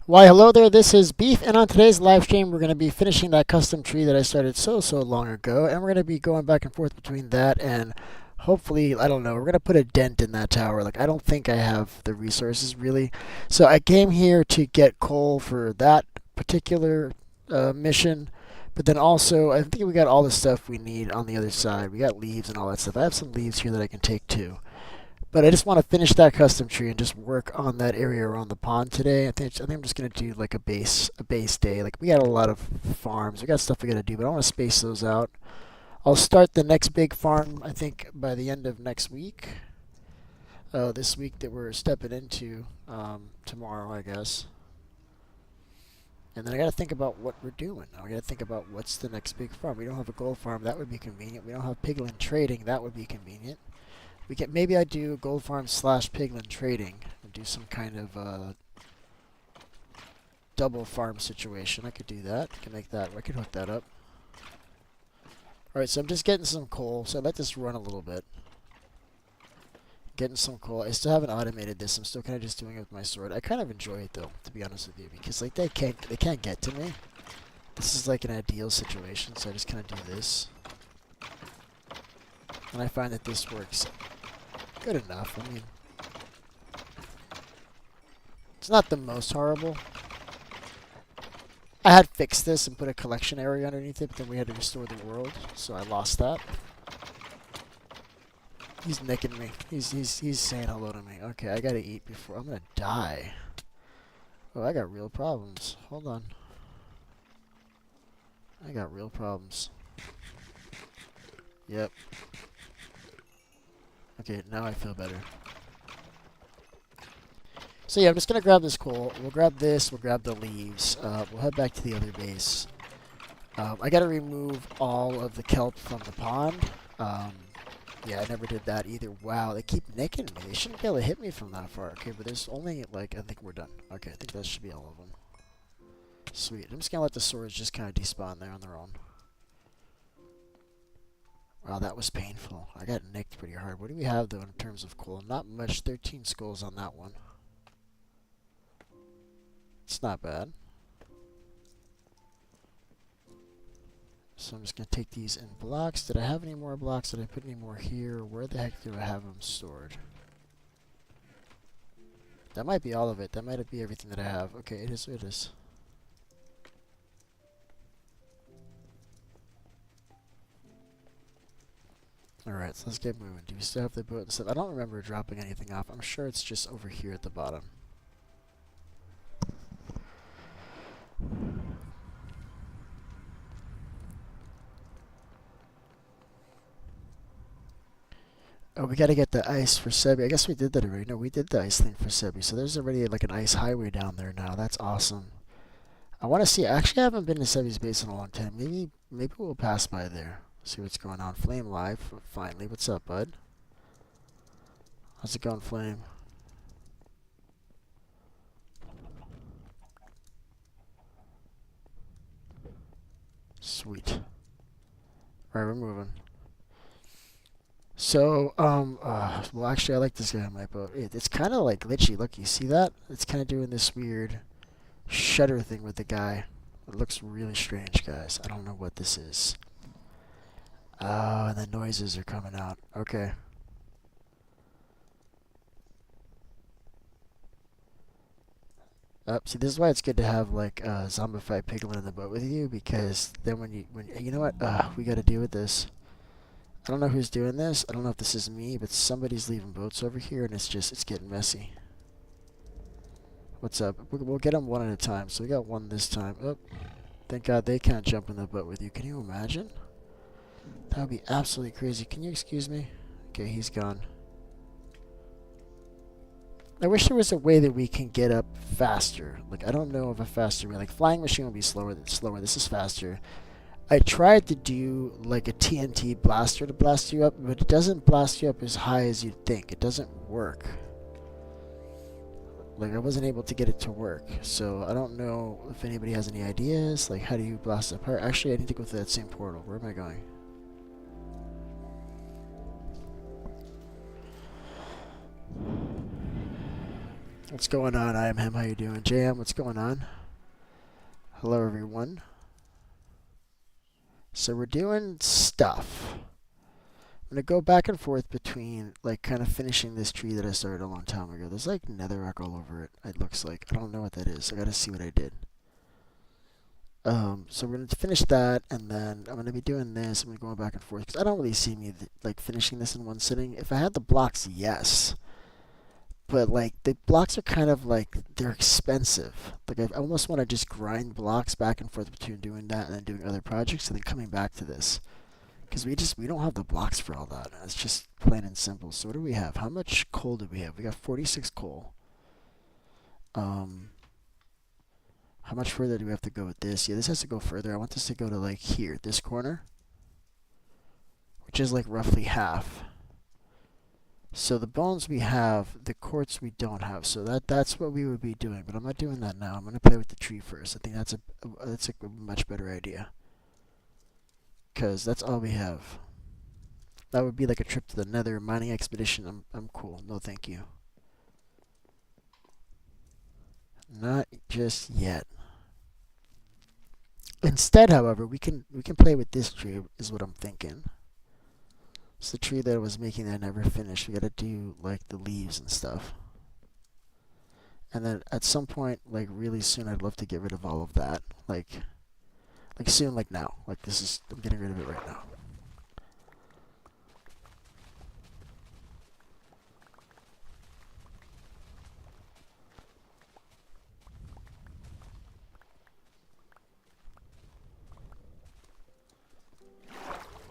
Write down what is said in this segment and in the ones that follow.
Why, hello there, this is Beef, and on today's live stream, we're going to be finishing that custom tree that I started so long ago, and we're going to be going back and forth between that and hopefully, I don't know, we're going to put a dent in that tower. Like, I don't think I have the resources, really. So I came here to get coal for that particular mission, but then also, I think we got all the stuff we need on the other side. We got leaves and all that stuff. I have some leaves here that I can take, too. But I just want to finish that custom tree and just work on that area around the pond today. I think I'm just gonna do like a base day. Like we got a lot of farms, we got stuff we gotta do, but I want to space those out. I'll start the next big farm I think by the end of next week. This week that we're stepping into tomorrow, I guess. And then I gotta think about what we're doing. I gotta think about what's the next big farm. We don't have a gold farm, that would be convenient. We don't have piglin trading, that would be convenient. We can maybe I do gold farm slash piglin trading and do some kind of double farm situation. I could do that. I can make that. I could hook that up. All right, so I'm just getting some coal. So I let this run a little bit. Getting some coal. I still haven't automated this. I'm still kind of just doing it with my sword. I kind of enjoy it though, to be honest with you, because like they can't get to me. This is like an ideal situation, so I just kind of do this, and I find that this works good enough. I mean, it's not the most horrible. I had fixed this and put a collection area underneath it, but then we had to restore the world, so I lost that. He's nicking me. He's saying hello to me. Okay, I gotta eat before I'm gonna die. Oh, I got real problems. Hold on. I got real problems. Yep. Okay, now I feel better. So yeah, I'm just gonna grab this coal. We'll grab this. We'll grab the leaves. We'll head back to the other base. I gotta remove all of the kelp from the pond. Yeah, I never did that either. Wow, they keep nicking me. They shouldn't be able to hit me from that far. Okay, but there's only like I think we're done. Okay, I think that should be all of them. Sweet. I'm just gonna let the swords just kind of despawn there on their own. Wow, that was painful. I got nicked pretty hard. What do we have, though, in terms of coal? Not much. 13 skulls on that one. It's not bad. So I'm just going to take these in blocks. Did I have any more blocks? Did I put any more here? Where the heck do I have them stored? That might be all of it. That might be everything that I have. Okay, it is what it is. Alright, so let's get moving. Do we still have the boat and stuff? I don't remember dropping anything off. I'm sure it's just over here at the bottom. Oh, we gotta get the ice for Sebi. I guess we did that already. No, we did the ice thing for Sebi. So there's already like an ice highway down there now. That's awesome. I want to see. Actually, I haven't been to Sebi's base in a long time. Maybe we'll pass by there. See what's going on. Flame Live, finally. What's up, bud? How's it going, Flame? Sweet. Alright, we're moving. So, well, actually, I like this guy on my boat. It's kind of like glitchy. Look, you see that? It's kind of doing this weird shutter thing with the guy. It looks really strange, guys. I don't know what this is. Oh, and the noises are coming out. Okay. See, this is why it's good to have like zombified piglin in the boat with you, because then when you know what, we got to deal with this. I don't know who's doing this. I don't know if this is me, but somebody's leaving boats over here, and it's getting messy. What's up? We'll get them one at a time. So we got one this time. Oh, thank God they can't jump in the boat with you. Can you imagine? That would be absolutely crazy. Can you excuse me? Okay, he's gone. I wish there was a way that we can get up faster. Like, I don't know of a faster way. Like, flying machine will be slower. This is faster. I tried to do like a TNT blaster to blast you up, but it doesn't blast you up as high as you'd think. It doesn't work. Like, I wasn't able to get it to work. So I don't know if anybody has any ideas. Like, how do you blast it apart? Actually, I need to go through that same portal. Where am I going? What's going on? I am him. How you doing? JM, what's going on? Hello, everyone. So we're doing stuff. I'm going to go back and forth between, like, kind of finishing this tree that I started a long time ago. There's, like, netherrack all over it, it looks like. I don't know what that is. I got to see what I did. So we're going to finish that, and then I'm going to be doing this. I'm going to go back and forth, because I don't really see me, like, finishing this in one sitting. If I had the blocks, yes. But, like, the blocks are kind of, like, they're expensive. Like, I almost want to just grind blocks back and forth between doing that and then doing other projects, and then coming back to this. Because we don't have the blocks for all that. It's just plain and simple. So what do we have? How much coal do we have? We got 46 coal. How much further do we have to go with this? Yeah, this has to go further. I want this to go to, like, here, this corner, which is, like, roughly half. So the bones we have, the quartz we don't have. So that's what we would be doing. But I'm not doing that now. I'm going to play with the tree first. I think that's a much better idea. Because that's all we have. That would be like a trip to the Nether mining expedition. I'm cool. No, thank you. Not just yet. Instead, however, we can play with this tree. Is what I'm thinking. It's the tree that I was making that I never finished. We gotta do like the leaves and stuff. And then at some point, like really soon, I'd love to get rid of all of that. Like soon, like now. Like this is, I'm getting rid of it right now.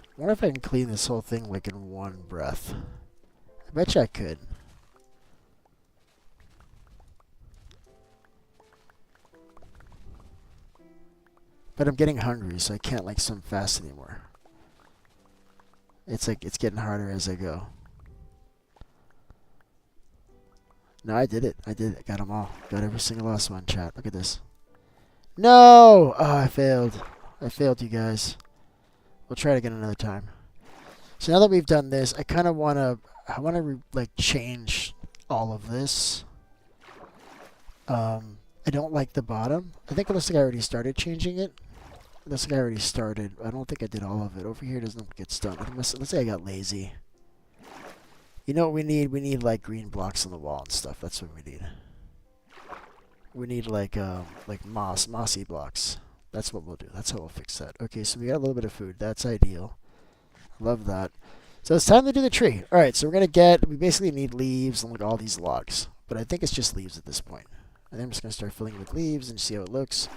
I wonder if I can clean this whole thing like in one breath. I bet you I could. But I'm getting hungry, so I can't like swim fast anymore. It's like, it's getting harder as I go. No, I did it. I did it. Got them all. Got every single last one, chat. Look at this. No! Oh, I failed. I failed, you guys. We'll try it again another time. So now that we've done this, I kind of want to, like change all of this. I don't like the bottom. I think it looks like I already started changing it. It looks like I already started. I don't think I did all of it. Over here doesn't look like it's done. Let's say I got lazy. You know what we need? We need like green blocks on the wall and stuff. That's what we need. We need like mossy blocks. That's what we'll do. That's how we'll fix that. Okay, so we got a little bit of food. That's ideal. Love that. So it's time to do the tree. All right, so we basically need leaves and like all these logs. But I think it's just leaves at this point. And then I'm just going to start filling it with leaves and see how it looks.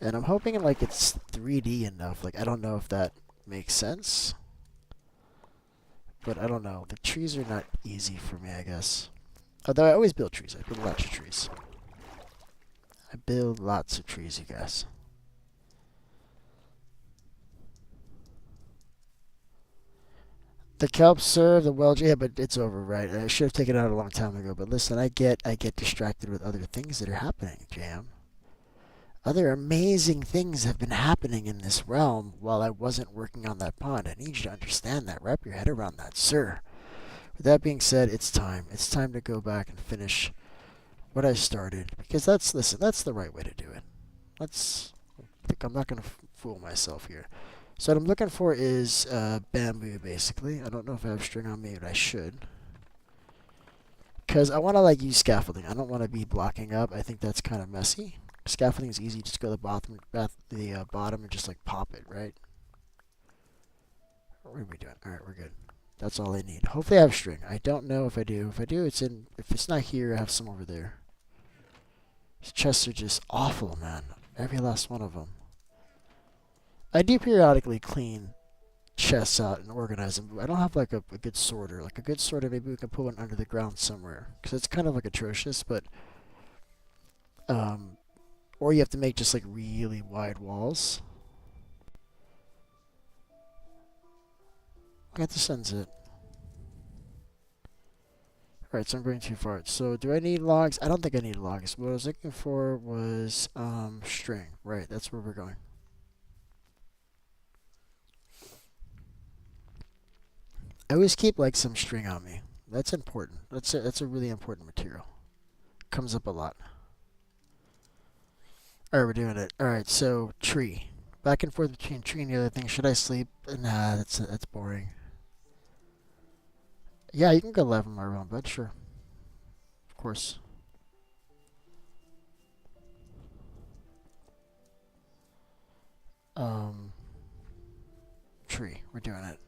And I'm hoping like it's 3D enough. Like, I don't know if that makes sense. But I don't know. The trees are not easy for me, I guess. Although I always build trees. I build lots of trees. I build lots of trees, you guys. The kelp serve, the Welsh, yeah, but it's over, right? I should have taken it out a long time ago. But listen, I get distracted with other things that are happening, Jam. Other amazing things have been happening in this realm while I wasn't working on that pond. I need you to understand that. Wrap your head around that, sir. With that being said, it's time. It's time to go back and finish what I started. Because that's the right way to do it. I'm not going to fool myself here. So what I'm looking for is bamboo, basically. I don't know if I have string on me, but I should. Because I want to like use scaffolding. I don't want to be blocking up. I think that's kind of messy. Scaffolding is easy. Just go to the bottom and just like pop it, right? What are we doing? All right, we're good. That's all I need. Hopefully I have string. I don't know if I do. If I do, it's in. If it's not here, I have some over there. These chests are just awful, man. Every last one of them. I do periodically clean chests out and organize them. I don't have like a good sorter. Like a good sorter, maybe we can put one under the ground somewhere. Because it's kind of like atrocious, but or you have to make just like really wide walls. I got to sends it. Alright, so I'm going too far. So do I need logs? I don't think I need logs. What I was looking for was string. Right, that's where we're going. I always keep like some string on me. That's important. That's a really important material. comes up a lot. Alright, we're doing it. Alright, so tree. Back and forth between tree and the other thing. Should I sleep? Nah, that's boring. Yeah, you can go left in my room, but sure. Of course. Um, tree. We're doing it.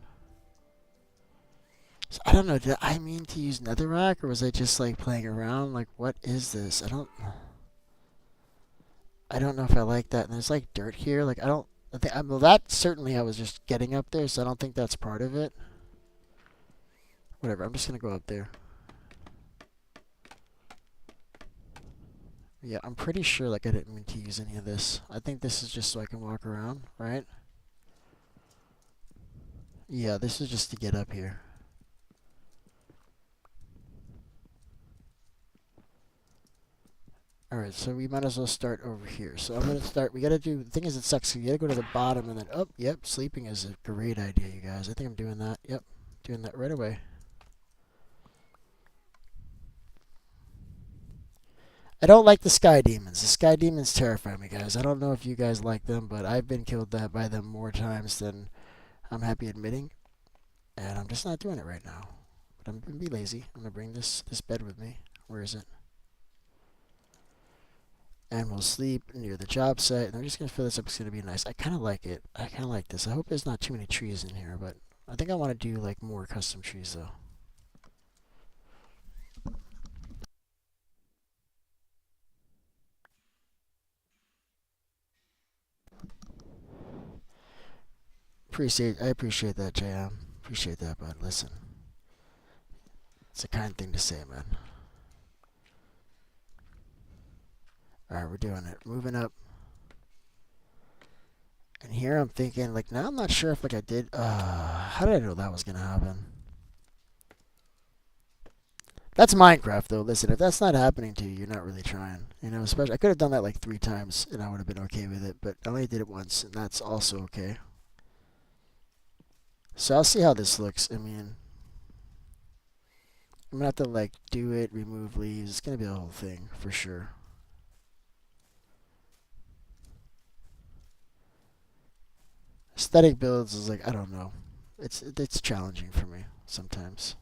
So, I don't know. Did I mean to use netherrack, or was I just like playing around? Like, what is this? I don't know if I like that. And there's like dirt here. Like, I don't. I think. Well, that certainly I was just getting up there, so I don't think that's part of it. Whatever. I'm just gonna go up there. Yeah, I'm pretty sure like I didn't mean to use any of this. I think this is just so I can walk around, right? Yeah, this is just to get up here. Alright, so we might as well start over here. So I'm going to start, we got to do, the thing is it sucks, so you got to go to the bottom and then, oh, yep, sleeping is a great idea, you guys. I think I'm doing that, yep, doing that right away. I don't like the sky demons. The sky demons terrify me, guys. I don't know if you guys like them, but I've been killed by them more times than I'm happy admitting. And I'm just not doing it right now. But I'm going to be lazy. I'm going to bring this bed with me. Where is it? And we'll sleep near the job site. And I'm just going to fill this up. It's going to be nice. I kind of like it. I kind of like this. I hope there's not too many trees in here, but I think I want to do like more custom trees though. I appreciate that, JM. Appreciate that, bud. Listen, it's a kind thing to say, man. All right, we're doing it. Moving up. And here I'm thinking, like, now I'm not sure if, like, I did, how did I know that was going to happen? That's Minecraft, though. Listen, if that's not happening to you, you're not really trying. You know, especially, I could have done that, like, 3 times, and I would have been okay with it, but I only did it once, and that's also okay. So I'll see how this looks. I mean, I'm going to have to, like, do it, remove leaves. It's going to be a whole thing, for sure. Aesthetic builds is like, I don't know. It's challenging for me sometimes.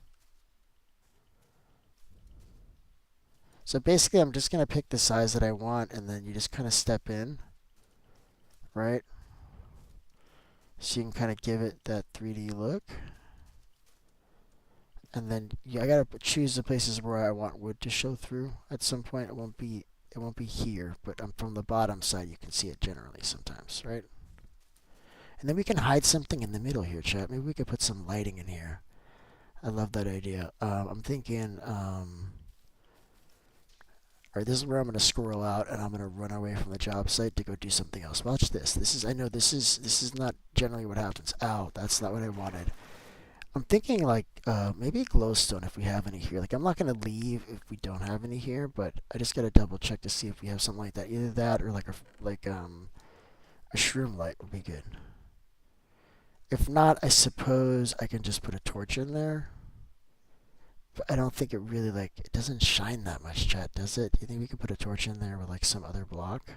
So basically I'm just gonna pick the size that I want and then you just kinda step in, right? So you can kinda give it that 3D look. And then I gotta choose the places where I want wood to show through. At some point it won't be here, but from the bottom side you can see it generally sometimes, right? And then we can hide something in the middle here, chat. Maybe we could put some lighting in here. I love that idea. I'm thinking, alright, this is where I'm going to scroll out and I'm going to run away from the job site to go do something else. Watch this. I know this is not generally what happens. Ow, that's not what I wanted. I'm thinking like, maybe glowstone if we have any here. Like, I'm not going to leave if we don't have any here, but I just got to double check to see if we have something like that. Either that or like a shroom light would be good. If not, I suppose I can just put a torch in there. But I don't think it really, like, it doesn't shine that much, chat, does it? Do you think we could put a torch in there with, like, some other block?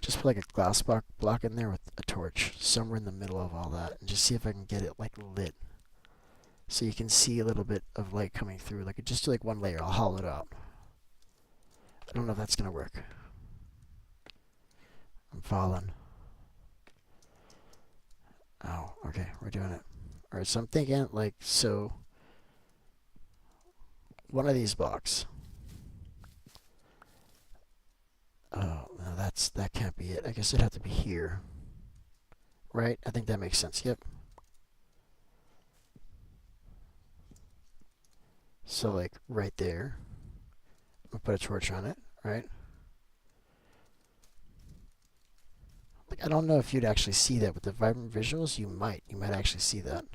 Just put, like, a glass block in there with a torch somewhere in the middle of all that. And just see if I can get it, like, lit. So you can see a little bit of light coming through. Like, just do, like, one layer. I'll hollow it out. I don't know if that's going to work. I'm falling. Oh, okay. We're doing it. Alright, so I'm thinking, like, so one of these blocks. Oh, no, that can't be it. I guess it'd have to be here. Right? I think that makes sense. Yep. So, like, right there. I'll put a torch on it, right? Like, I don't know if you'd actually see that with the vibrant visuals. You might. You might actually see that.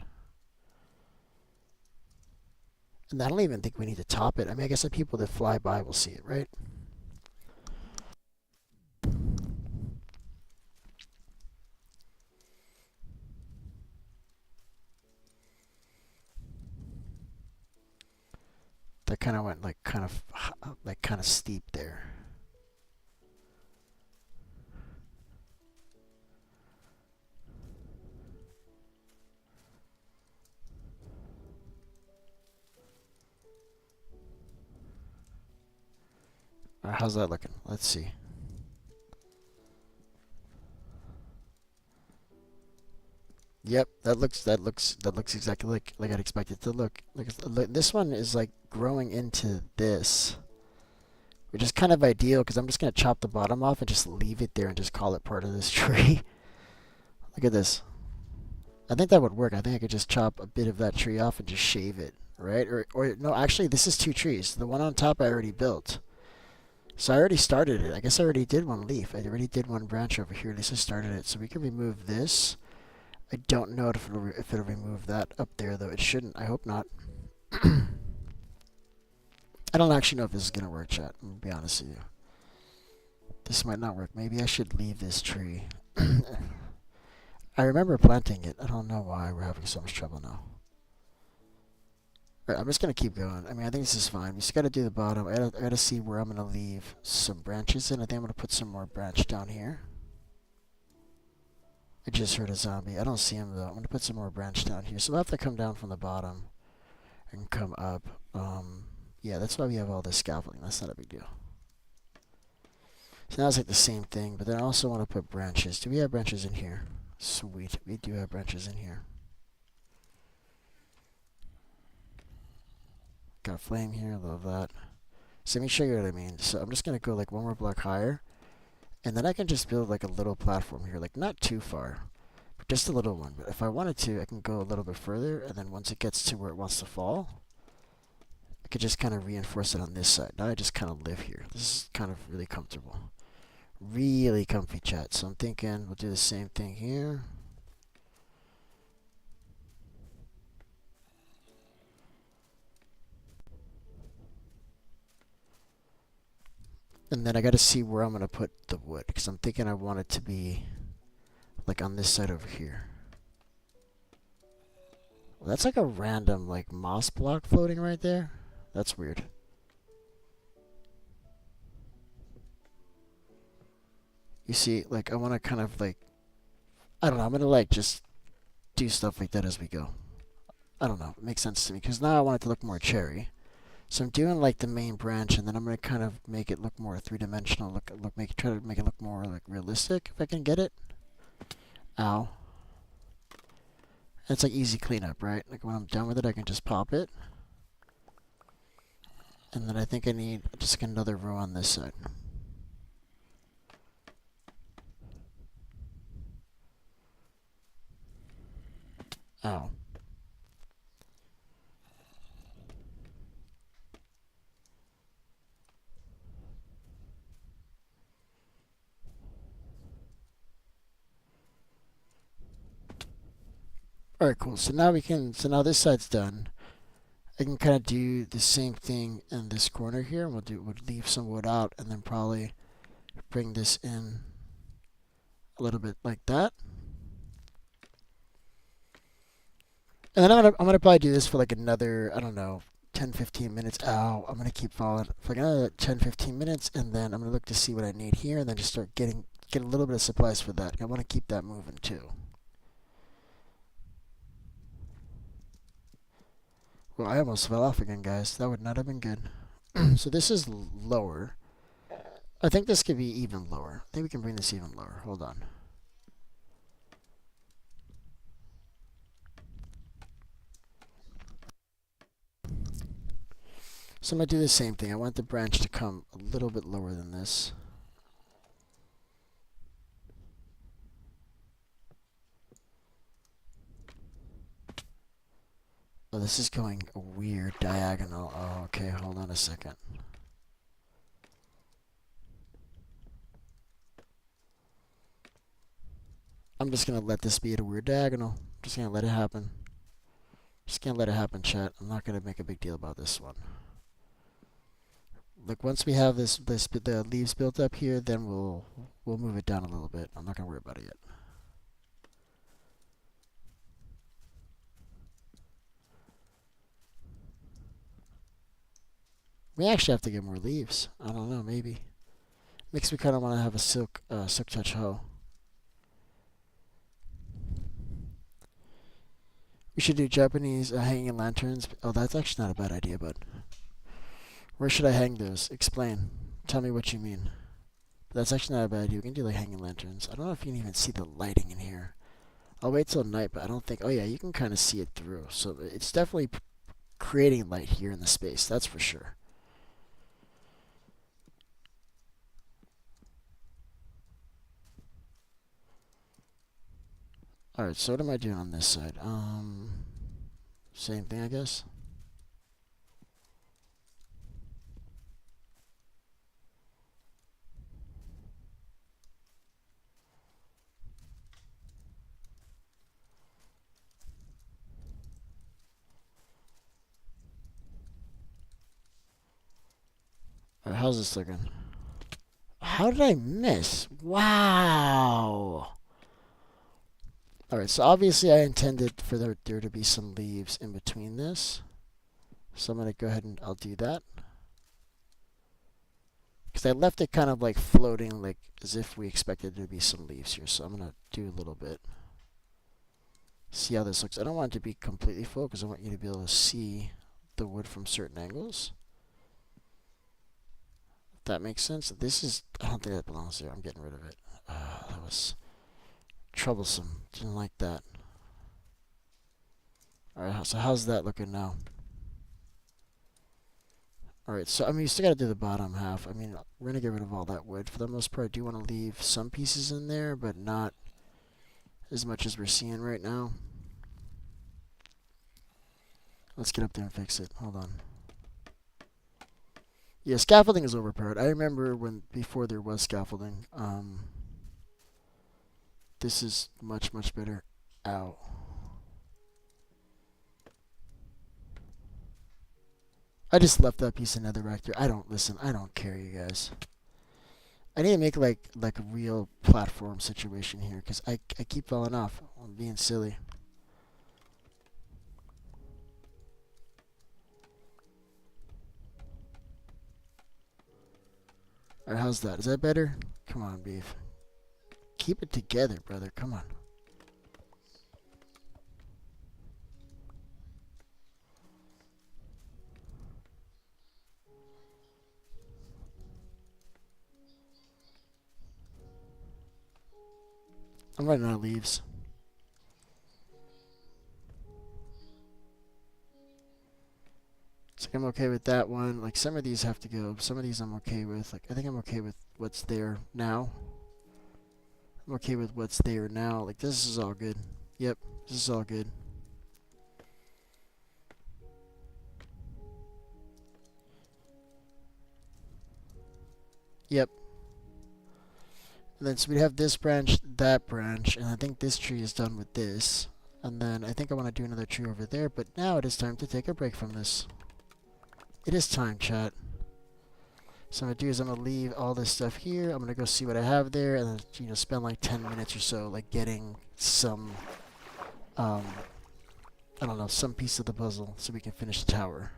And I don't even think we need to top it. I mean, I guess the people that fly by will see it, right? That kind of went like kind of steep there. How's that looking? Let's see. Yep, that looks exactly like I'd expect it to look. This one is like growing into this, which is kind of ideal because I'm just gonna chop the bottom off and just leave it there and just call it part of this tree. Look at this. I think that would work. I think I could just chop a bit of that tree off and just shave it, right? Or no, actually, this is two trees. The one on top I already built. So I already started it. I guess I already did one leaf. I already did one branch over here. At least I started it. So we can remove this. I don't know if it'll remove that up there, though. It shouldn't. I hope not. I don't actually know if this is going to work, chat. I'm going to be honest with you. This might not work. Maybe I should leave this tree. I remember planting it. I don't know why we're having so much trouble now. Alright, I'm just going to keep going. I mean, I think this is fine. We just got to do the bottom. I gotta see where I'm going to leave some branches in. I think I'm going to put some more branch down here. I just heard a zombie. I don't see him, though. I'm going to put some more branch down here. So we'll have to come down from the bottom and come up. Yeah, that's why we have all this scaffolding. That's not a big deal. So now it's like the same thing, but then I also want to put branches. Do we have branches in here? Sweet. We do have branches in here. Got a flame here. Love that. So let me show you what I mean. So I'm just going to go like one more block higher. And then I can just build like a little platform here. Like not too far. But just a little one. But if I wanted to, I can go a little bit further. And then once it gets to where it wants to fall, I could just kind of reinforce it on this side. Now I just kind of live here. This is kind of really comfortable. Really comfy, chat. So I'm thinking we'll do the same thing here. And then I got to see where I'm going to put the wood, because I'm thinking I want it to be like on this side over here. Well, that's like a random like moss block floating right there. That's weird. You see, like I want to kind of like, I don't know, I'm going to like just do stuff like that as we go. I don't know, it makes sense to me, because now I want it to look more cherry. So I'm doing like the main branch, and then I'm gonna kind of make it look more three-dimensional. Try to make it look more like realistic if I can get it. Ow. It's like easy cleanup, right? Like when I'm done with it, I can just pop it. And then I think I need just like another row on this side. Ow. Alright, cool. So now now this side's done. I can kind of do the same thing in this corner here. We'll leave some wood out, and then probably bring this in a little bit like that. And then I'm gonna probably do this for like another, I don't know, 10-15 minutes. Ow, I'm gonna keep falling for like another 10-15 minutes, and then I'm gonna look to see what I need here, and then just start get a little bit of supplies for that. I want to keep that moving too. Well, I almost fell off again, guys. That would not have been good. So this is lower. I think this could be even lower. I think we can bring this even lower. Hold on. So I'm going to do the same thing. I want the branch to come a little bit lower than this. Oh, this is going a weird diagonal. Oh, okay, hold on a second. I'm just going to let this be at a weird diagonal. I'm just going to let it happen. Just going to let it happen, chat. I'm not going to make a big deal about this one. Look, once we have the leaves built up here, then we'll move it down a little bit. I'm not going to worry about it yet. We actually have to get more leaves. I don't know, maybe. Makes me kind of want to have a silk touch hoe. We should do Japanese hanging lanterns. Oh, that's actually not a bad idea, but where should I hang those? Explain. Tell me what you mean. But that's actually not a bad idea. We can do like hanging lanterns. I don't know if you can even see the lighting in here. I'll wait till night, but I don't think. Oh yeah, you can kind of see it through. So it's definitely creating light here in the space. That's for sure. All right. So what am I doing on this side? Same thing, I guess. All right. How's this looking? How did I miss? Wow. All right. So obviously I intended for there to be some leaves in between this. So I'm gonna go ahead and I'll do that. Because I left it kind of like floating, like as if we expected there to be some leaves here. So I'm going to do a little bit. See how this looks. I don't want it to be completely full because I want you to be able to see the wood from certain angles. If that makes sense. This is, I don't think that belongs there. I'm getting rid of it. That was troublesome. Didn't like that. Alright, so how's that looking now? Alright, so I mean, you still gotta do the bottom half. I mean, we're gonna get rid of all that wood. For the most part, I do want to leave some pieces in there, but not as much as we're seeing right now. Let's get up there and fix it. Hold on. Yeah, scaffolding is overpowered. I remember when before there was scaffolding. This is much, much better. Ow. I just left that piece of netherrack there. I don't listen. I don't care, you guys. I need to make like a real platform situation here because I keep falling off. I'm being silly. Alright, how's that? Is that better? Come on, beef. Keep it together, brother. Come on. I'm running out of leaves. It's like I'm okay with that one. Like some of these have to go. Some of these I'm okay with. Like I think I'm okay with what's there now. I'm okay with what's there now. Like this is all good. Yep, this is all good. Yep. And then so we have this branch, that branch, and I think this tree is done with this. And then I think I want to do another tree over there, but now it is time to take a break from this. It is time, chat. So what I'm gonna do is I'm gonna leave all this stuff here. I'm gonna go see what I have there, and then spend like 10 minutes or so like getting some, I don't know, some piece of the puzzle so we can finish the tower.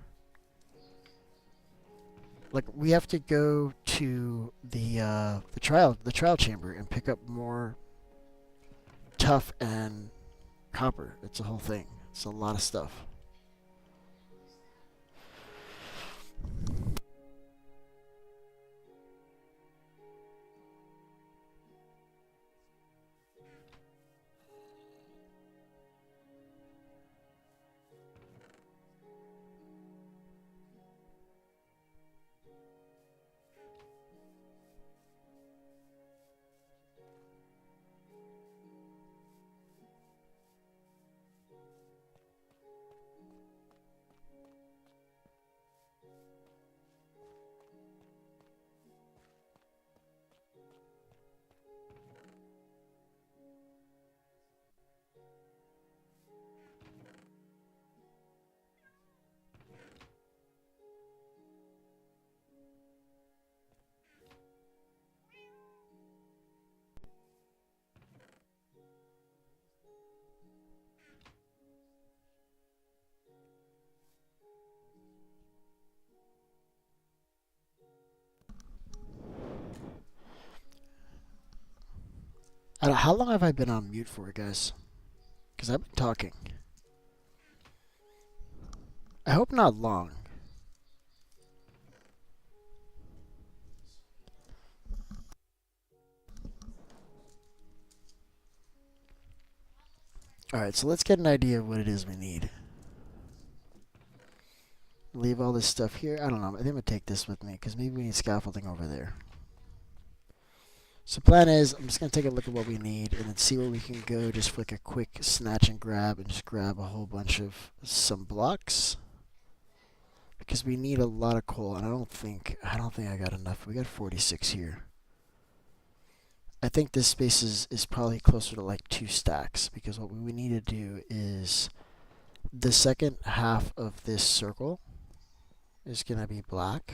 Like we have to go to the trial chamber and pick up more tuff and copper. It's a whole thing. It's a lot of stuff. How long have I been on mute for, guys? Because I've been talking. I hope not long. Alright, so let's get an idea of what it is we need. Leave all this stuff here. I don't know. I think I'm going to take this with me because maybe we need scaffolding over there. So plan is, I'm just going to take a look at what we need and then see where we can go just for like a quick snatch and grab and just grab a whole bunch of some blocks. Because we need a lot of coal and I don't think I got enough. We got 46 here. I think this space is probably closer to like 2 stacks because what we need to do is the second half of this circle is going to be black.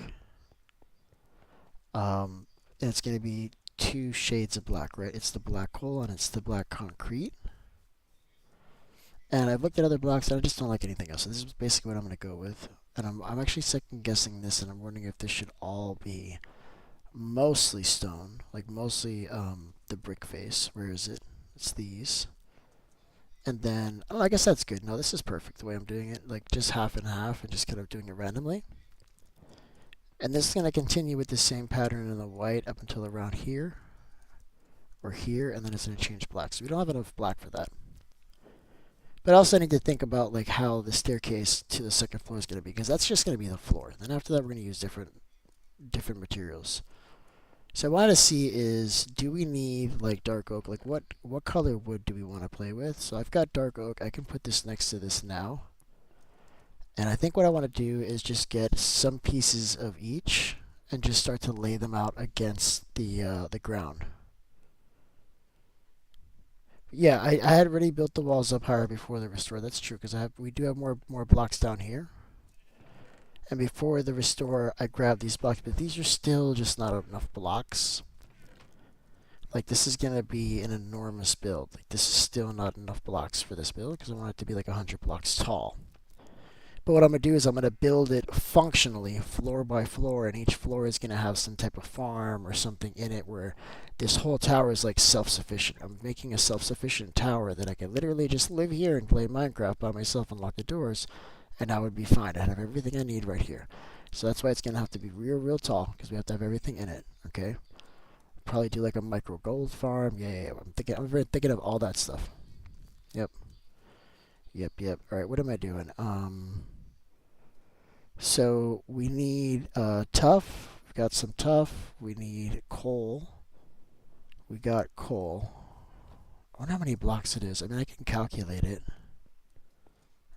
And it's going to be 2 shades of black, right? It's the black coal and it's the black concrete. And I've looked at other blocks and I just don't like anything else. So this is basically what I'm going to go with. And I'm actually second guessing this and I'm wondering if this should all be mostly stone, like mostly the brick face. Where is it? It's these. And then, oh, I guess that's good. No, this is perfect the way I'm doing it, like just half and half and just kind of doing it randomly. And this is going to continue with the same pattern in the white up until around here or here, and then it's going to change black. So we don't have enough black for that. But I also need to think about like how the staircase to the second floor is going to be, because that's just going to be the floor. Then after that, we're going to use different materials. So what I want to see is, do we need like dark oak? Like what color wood do we want to play with? So I've got dark oak. I can put this next to this now. And I think what I want to do is just get some pieces of each and just start to lay them out against the ground. Yeah, I had already built the walls up higher before the restore. That's true because we do have more blocks down here. And before the restore, I grabbed these blocks, but these are still just not enough blocks. Like this is gonna be an enormous build. Like this is still not enough blocks for this build because I want it to be like 100 blocks tall. But what I'm gonna do is I'm gonna build it functionally, floor by floor, and each floor is gonna have some type of farm or something in it where this whole tower is like self-sufficient. I'm making a self-sufficient tower that I can literally just live here and play Minecraft by myself and lock the doors. And I would be fine. I have everything I need right here. So that's why it's going to have to be real tall, because we have to have everything in it, okay? Probably do like a micro gold farm. Yeah. I'm very thinking of all that stuff. Yep. All right, what am I doing? So we need tough. We've got some tough. We need coal. We got coal. I wonder how many blocks it is. I mean, I can calculate it.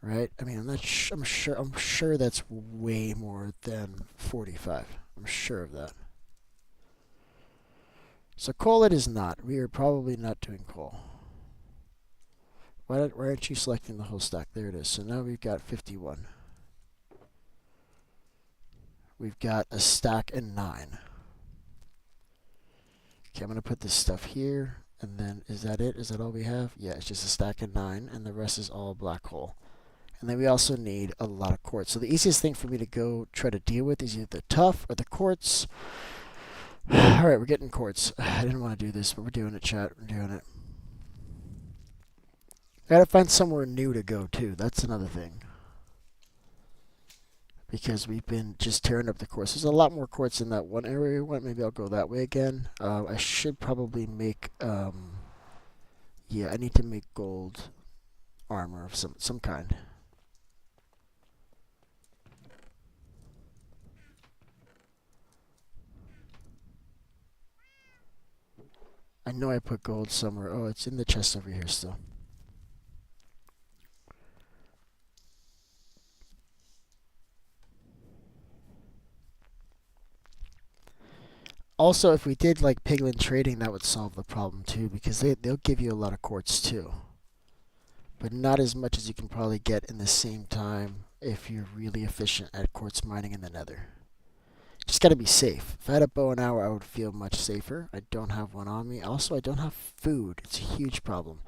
Right? I mean, I'm sure that's way more than 45. I'm sure of that. So coal it is not. We are probably not doing coal. Why aren't you selecting the whole stack? There it is. So now we've got 51. We've got a stack and 9. Okay, I'm going to put this stuff here. And then, is that it? Is that all we have? Yeah, it's just a stack and 9. And the rest is all black coal. And then we also need a lot of quartz. So the easiest thing for me to go try to deal with is either the tough or the quartz. Alright, we're getting quartz. I didn't want to do this, but we're doing it, chat. We're doing it. I gotta find somewhere new to go, too. That's another thing. Because we've been just tearing up the quartz. There's a lot more quartz in that one area we went. Maybe I'll go that way again. I should probably make... yeah, I need to make gold armor of some kind. I know I put gold somewhere. Oh, it's in the chest over here still. Also, if we did like piglin trading, that would solve the problem too, because they'll give you a lot of quartz too. But not as much as you can probably get in the same time if you're really efficient at quartz mining in the nether. Just gotta be safe. If I had a bow and arrow, I would feel much safer. I don't have one on me. Also, I don't have food. It's a huge problem.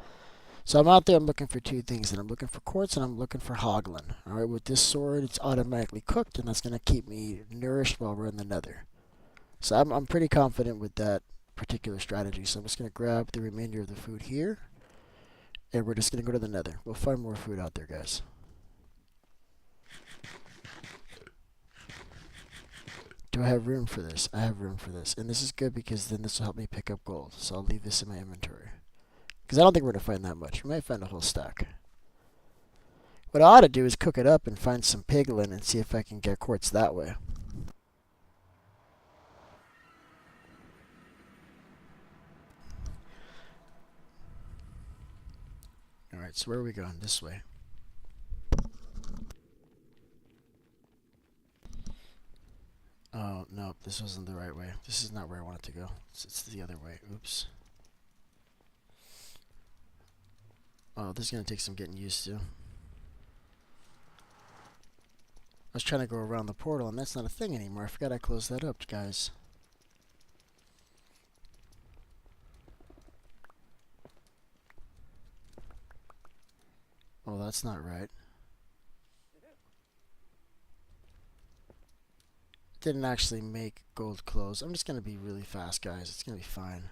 So I'm out there, I'm looking for 2 things, and I'm looking for quartz and I'm looking for hoglin. Alright, with this sword, it's automatically cooked, and that's gonna keep me nourished while we're in the nether. So I'm pretty confident with that particular strategy. So I'm just going to grab the remainder of the food here, and we're just going to go to the nether. We'll find more food out there, guys. Do I have room for this? I have room for this. And this is good because then this will help me pick up gold. So I'll leave this in my inventory. Because I don't think we're going to find that much. We might find a whole stack. What I ought to do is cook it up and find some piglin and see if I can get quartz that way. Alright, so where are we going? This way. Oh, no, this wasn't the right way. This is not where I wanted to go. It's the other way. Oops. Oh, this is going to take some getting used to. I was trying to go around the portal, and that's not a thing anymore. I forgot I closed that up, guys. Oh, that's not right. Didn't actually make gold clothes. I'm just going to be really fast, guys. It's going to be fine.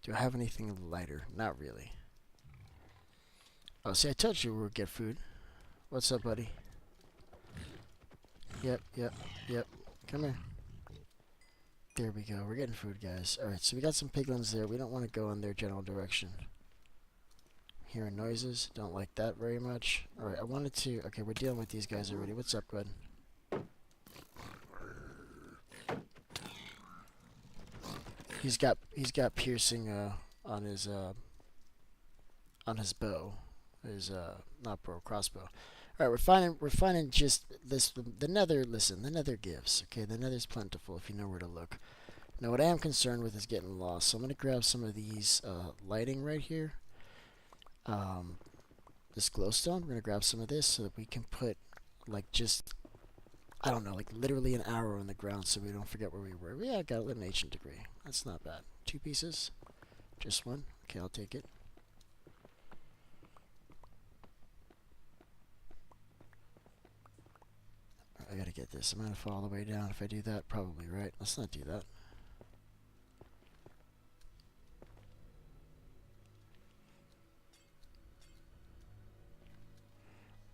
Do I have anything lighter? Not really. Oh, see, I told you we would get food. What's up, buddy? Yep. Come here. There we go. We're getting food, guys. Alright, so we got some piglins there. We don't want to go in their general direction. Hearing noises. Don't like that very much. Alright, I wanted to... Okay, we're dealing with these guys already. What's up, bud? He's got piercing on his bow. His not bow, crossbow. Alright, we're finding just this the nether. Listen, the nether gives. Okay, the nether's plentiful if you know where to look. Now what I am concerned with is getting lost. So I'm gonna grab some of these lighting right here. This glowstone. We're gonna grab some of this so that we can put like just I don't know, like literally an arrow in the ground so we don't forget where we were. Yeah, I got an ancient degree. That's not bad. 2 pieces? Just one? Okay, I'll take it. I gotta get this. I'm gonna fall all the way down. If I do that, probably, right? Let's not do that.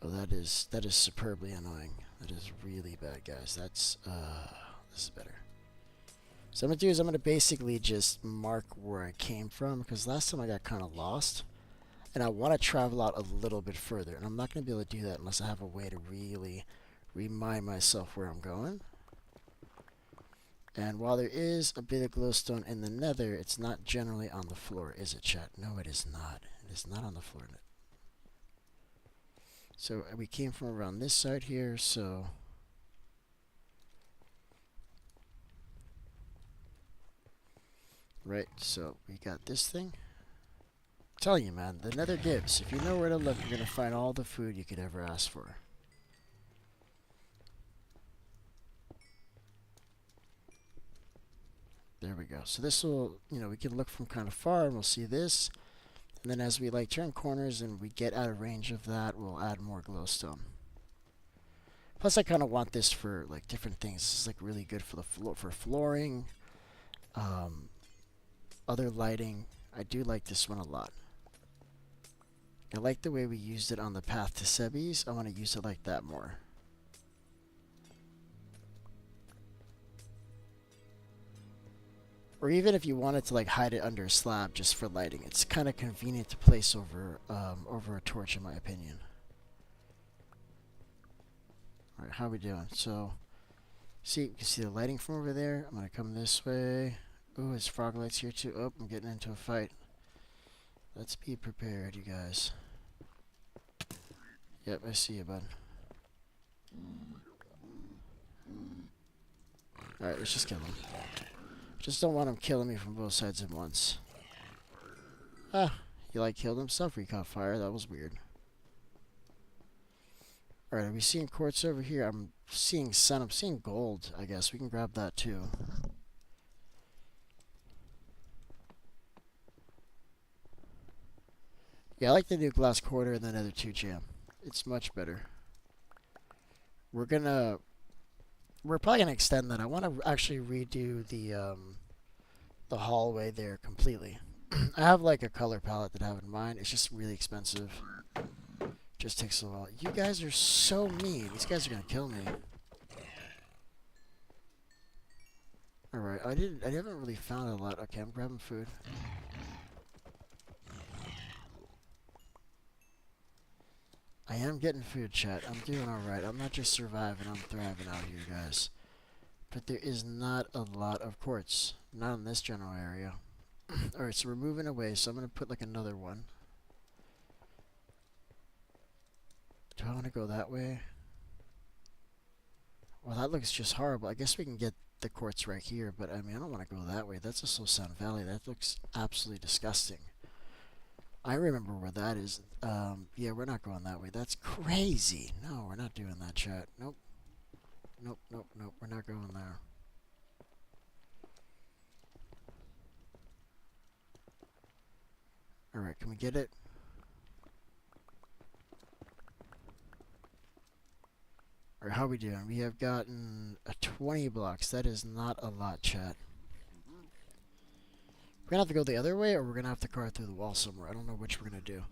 Oh, that is superbly annoying. That is really bad, guys. That's, this is better. So what I'm going to do is I'm going to basically just mark where I came from, because last time I got kind of lost, and I want to travel out a little bit further, and I'm not going to be able to do that unless I have a way to really remind myself where I'm going. And while there is a bit of glowstone in the nether, it's not generally on the floor, is it, chat? No, it is not. It is not on the floor. So we came from around this side here, so... Right, so we got this thing. I'm telling you, man, the nether gives. If you know where to look, you're going to find all the food you could ever ask for. There we go. So this will, you know, we can look from kind of far and we'll see this. And then as we like turn corners and we get out of range of that, we'll add more glowstone. Plus I kind of want this for like different things. This is like really good for the for flooring, other lighting. I do like this one a lot. I like the way we used it on the path to Sebi's. I want to use it like that more. Or even if you wanted to like hide it under a slab just for lighting, it's kind of convenient to place over over a torch, in my opinion. All right, how are we doing? So, see, you can see the lighting from over there. I'm gonna come this way. Ooh, there's frog lights here too. Oh, I'm getting into a fight. Let's be prepared, you guys. Yep, I see you, bud. All right, let's just kill him. Just don't want him killing me from both sides at once. Ah, he like killed himself or he caught fire? That was weird. Alright, are we seeing quartz over here? I'm seeing sun. I'm seeing gold, I guess. We can grab that too. Yeah, I like the new glass quarter and the nether 2 jam. It's much better. We're probably gonna extend that. I want to actually redo the hallway there completely. I have like a color palette that I have in mind. It's just really expensive. Just takes a while. You guys are so mean. These guys are gonna kill me. All right, I haven't really found a lot. Okay, I'm grabbing food. I am getting food, chat. I'm doing alright. I'm not just surviving, I'm thriving out here, guys. But there is not a lot of quartz. Not in this general area. Alright, so we're moving away, so I'm going to put like another one. Do I want to go that way? Well, that looks just horrible. I guess we can get the quartz right here, but I mean, I don't want to go that way. That's a Soul Sound Valley. That looks absolutely disgusting. I remember where that is. Yeah, we're not going that way. That's crazy. No, we're not doing that, chat. Nope. Nope, nope, nope. We're not going there. Alright, can we get it? Alright, how are we doing? We have gotten 20 blocks. That is not a lot, chat. We're going to have to go the other way, or we're going to have to carve through the wall somewhere. I don't know which we're going to do.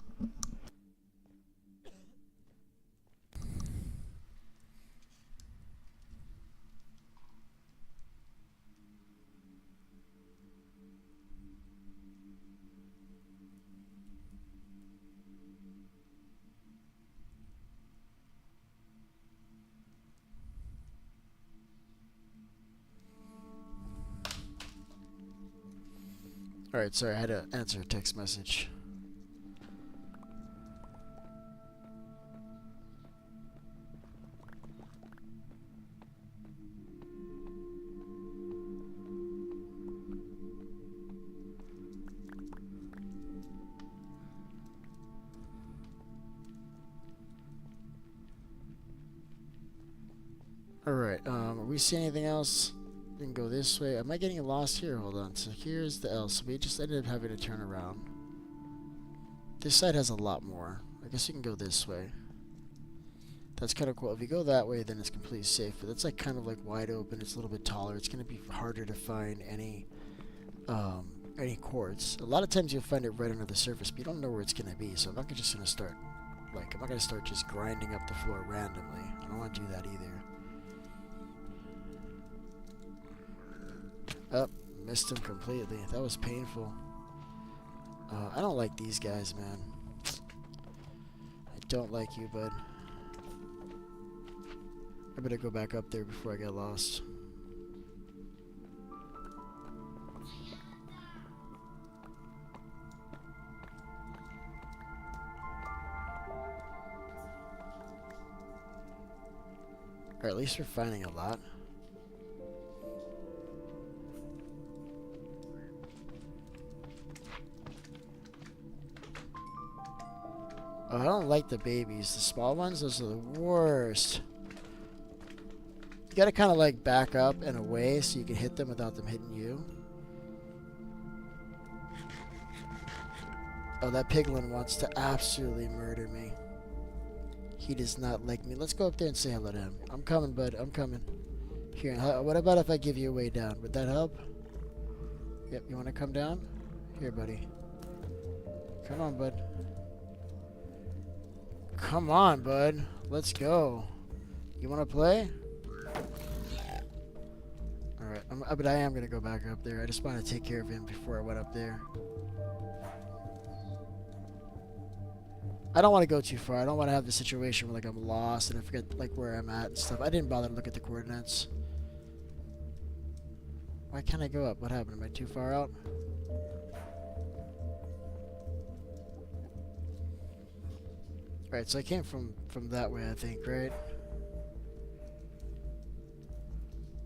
Alright, sorry, I had to answer a text message. Alright, are we seeing anything else? We can go this way. Am I getting lost here? Hold on. So here's the L. So we just ended up having to turn around. This side has a lot more. I guess you can go this way. That's kind of cool. If you go that way, then it's completely safe. But that's like kind of like wide open. It's a little bit taller. It's going to be harder to find any quartz. A lot of times you'll find it right under the surface, but you don't know where it's going to be. So I'm not just going to start, like, I'm not going to start just grinding up the floor randomly. I don't want to do that either. Oh, missed him completely. That was painful. I don't like these guys, man. I don't like you, bud. I better go back up there before I get lost. Or at least we're finding a lot. Oh, I don't like the babies. The small ones, those are the worst. You gotta kind of like back up and away so you can hit them without them hitting you. Oh, that piglin wants to absolutely murder me. He does not like me. Let's go up there and say hello to him. I'm coming, bud. I'm coming. Here, what about if I give you a way down? Would that help? Yep, you want to come down? Here, buddy. Come on, bud. Come on, bud. Let's go. You want to play? Alright, but I am going to go back up there. I just want to take care of him before I went up there. I don't want to go too far. I don't want to have the situation where like I'm lost and I forget like where I'm at and stuff. I didn't bother to look at the coordinates. Why can't I go up? What happened? Am I too far out? Right, so I came from that way, I think, right?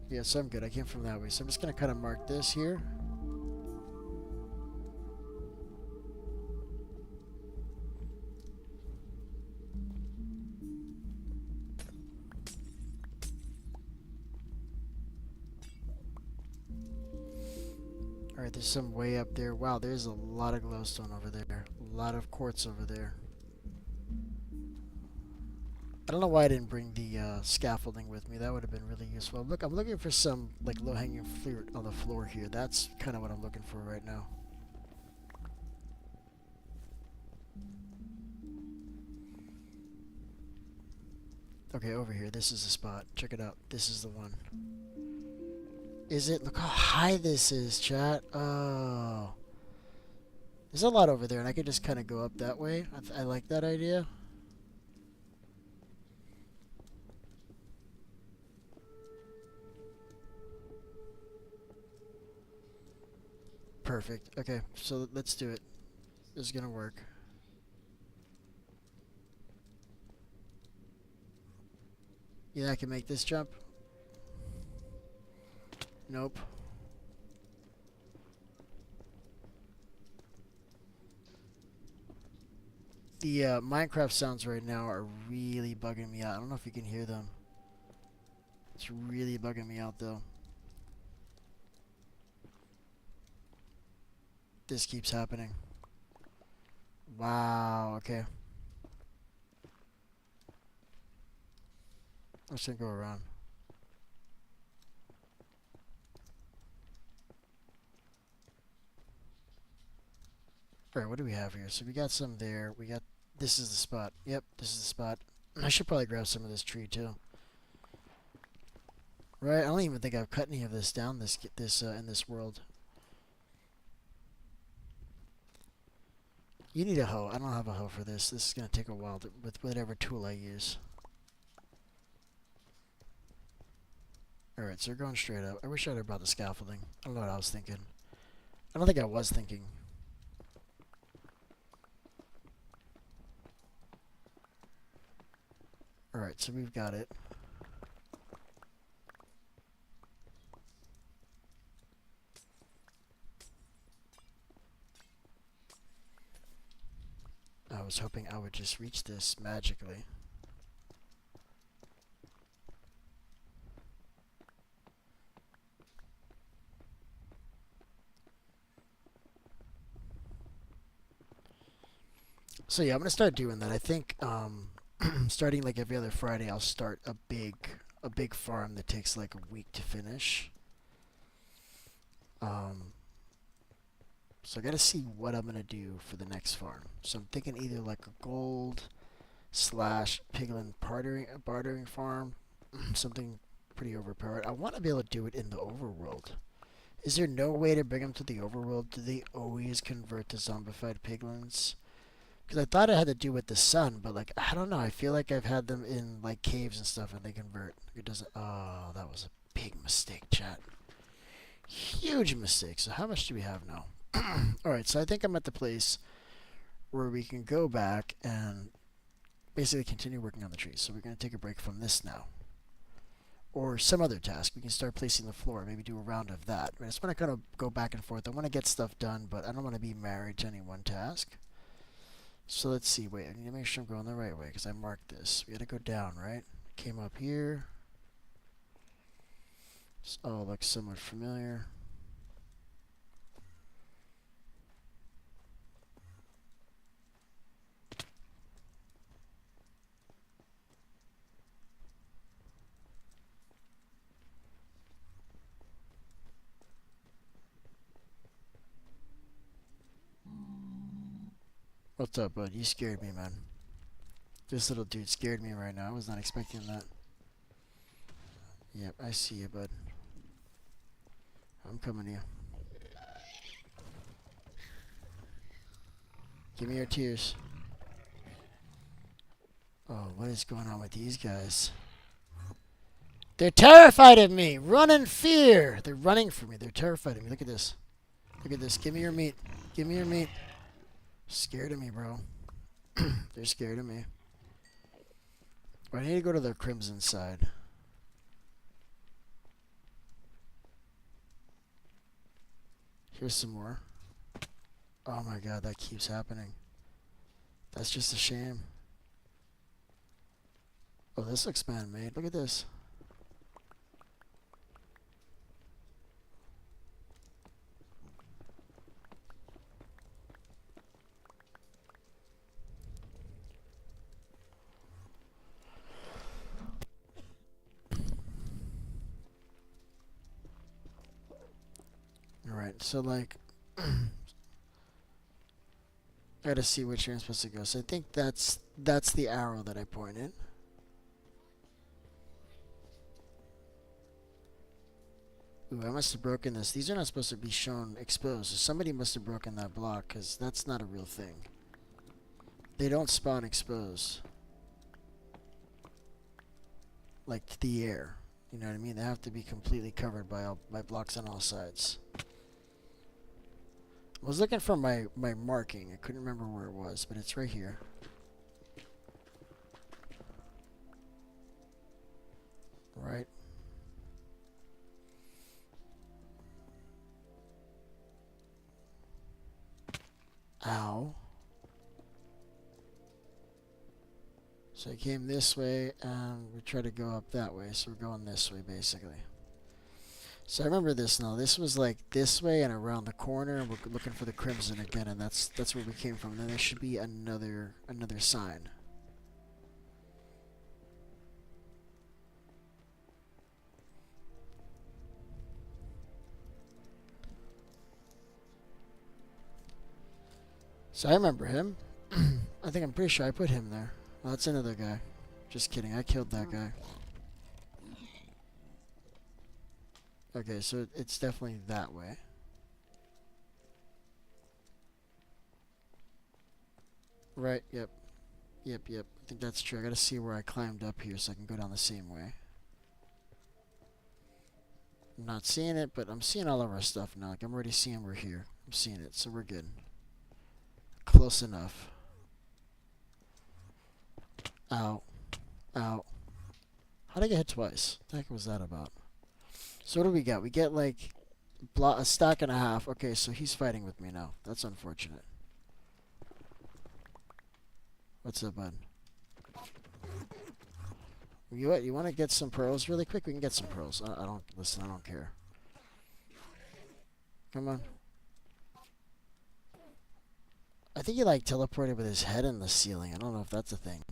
Yeah, so I'm good. I came from that way. So I'm just going to kind of mark this here. Alright, there's some way up there. Wow, there's a lot of glowstone over there. A lot of quartz over there. I don't know why I didn't bring the scaffolding with me. That would have been really useful. Look, I'm looking for some like low-hanging fruit on the floor here. That's kind of what I'm looking for right now. Okay, over here. This is the spot. Check it out. This is the one. Is it? Look how high this is, chat. Oh. There's a lot over there, and I could just kind of go up that way. I like that idea. Perfect. Okay, so let's do it. This is gonna work. Yeah, I can make this jump. Nope. The Minecraft sounds right now are really bugging me out. I don't know if you can hear them. It's really bugging me out though. This keeps happening. Wow, okay. I'm just gonna go around. Alright, what do we have here? So we got some there. We got... This is the spot. Yep, this is the spot. I should probably grab some of this tree too. Right, I don't even think I've cut any of this down in this world. You need a hoe. I don't have a hoe for this. This is going to take a while with whatever tool I use. Alright, so we're going straight up. I wish I'd have brought the scaffolding. I don't know what I was thinking. I don't think I was thinking. Alright, so we've got it. I was hoping I would just reach this magically. So yeah, I'm gonna start doing that. I think starting like every other Friday, I'll start a big farm that takes like a week to finish. So I gotta see what I'm gonna do for the next farm. So I'm thinking either like a gold / piglin bartering farm, something pretty overpowered. I want to be able to do it in the overworld. Is there no way to bring them to the overworld? Do they always convert to zombified piglins? Because I thought it had to do with the sun, but like I don't know. I feel like I've had them in like caves and stuff, and they convert. It doesn't. Oh, that was a big mistake, chat. Huge mistake. So how much do we have now? Alright, so I think I'm at the place where we can go back and basically continue working on the trees. So we're going to take a break from this now. Or some other task. We can start placing the floor, maybe do a round of that. I just want to kind of go back and forth. I want to get stuff done, but I don't want to be married to any one task. So let's see. Wait, I need to make sure I'm going the right way because I marked this. We got to go down, right? Came up here. This all looks somewhat familiar. What's up, bud? You scared me, man. This little dude scared me right now. I was not expecting that. Yep, I see you, bud. I'm coming to you. Give me your tears. Oh, what is going on with these guys? They're terrified of me! Run in fear! They're running from me. They're terrified of me. Look at this. Look at this. Give me your meat. Give me your meat. Scared of me, bro. They're scared of me. I need to go to the crimson side. Here's some more. Oh my god, that keeps happening. That's just a shame. Oh, this looks man-made. Look at this. Alright, so like... I gotta see which way I'm supposed to go. So I think that's the arrow that I pointed. Ooh, I must have broken this. These are not supposed to be shown exposed. So somebody must have broken that block, because that's not a real thing. They don't spawn exposed. Like to the air. You know what I mean? They have to be completely covered by blocks on all sides. I was looking for my marking. I couldn't remember where it was, but it's right here. Right. Ow. So I came this way, and we tried to go up that way, so we're going this way, basically. So I remember this now. This was like this way and around the corner, and we're looking for the crimson again, and that's where we came from. And then there should be another sign. So I remember him. I think I'm pretty sure I put him there. Well, that's another guy. Just kidding. I killed that guy. Okay, so it's definitely that way. Right, yep. Yep. I think that's true. I gotta see where I climbed up here so I can go down the same way. I'm not seeing it, but I'm seeing all of our stuff now. Like, I'm already seeing we're here. I'm seeing it, so we're good. Close enough. Ow. Ow. How'd I get hit twice? What the heck was that about? So what do we get? We get like a stack and a half. Okay, so he's fighting with me now. That's unfortunate. What's up, bud? You what? You want to get some pearls really quick? We can get some pearls. I don't listen. I don't care. Come on. I think he like teleported with his head in the ceiling. I don't know if that's a thing.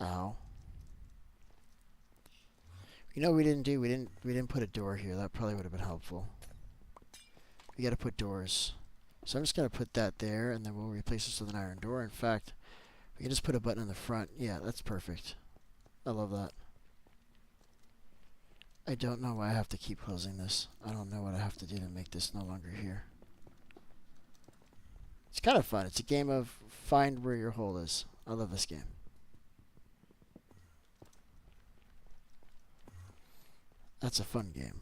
Ow. You know what we didn't do? We didn't put a door here. That probably would have been helpful. We gotta put doors. So I'm just gonna put that there, and then we'll replace this with an iron door. In fact, we can just put a button in the front. Yeah, that's perfect. I love that. I don't know why I have to keep closing this. I don't know what I have to do to make this no longer here. It's kind of fun. It's a game of find where your hole is. I love this game. That's a fun game.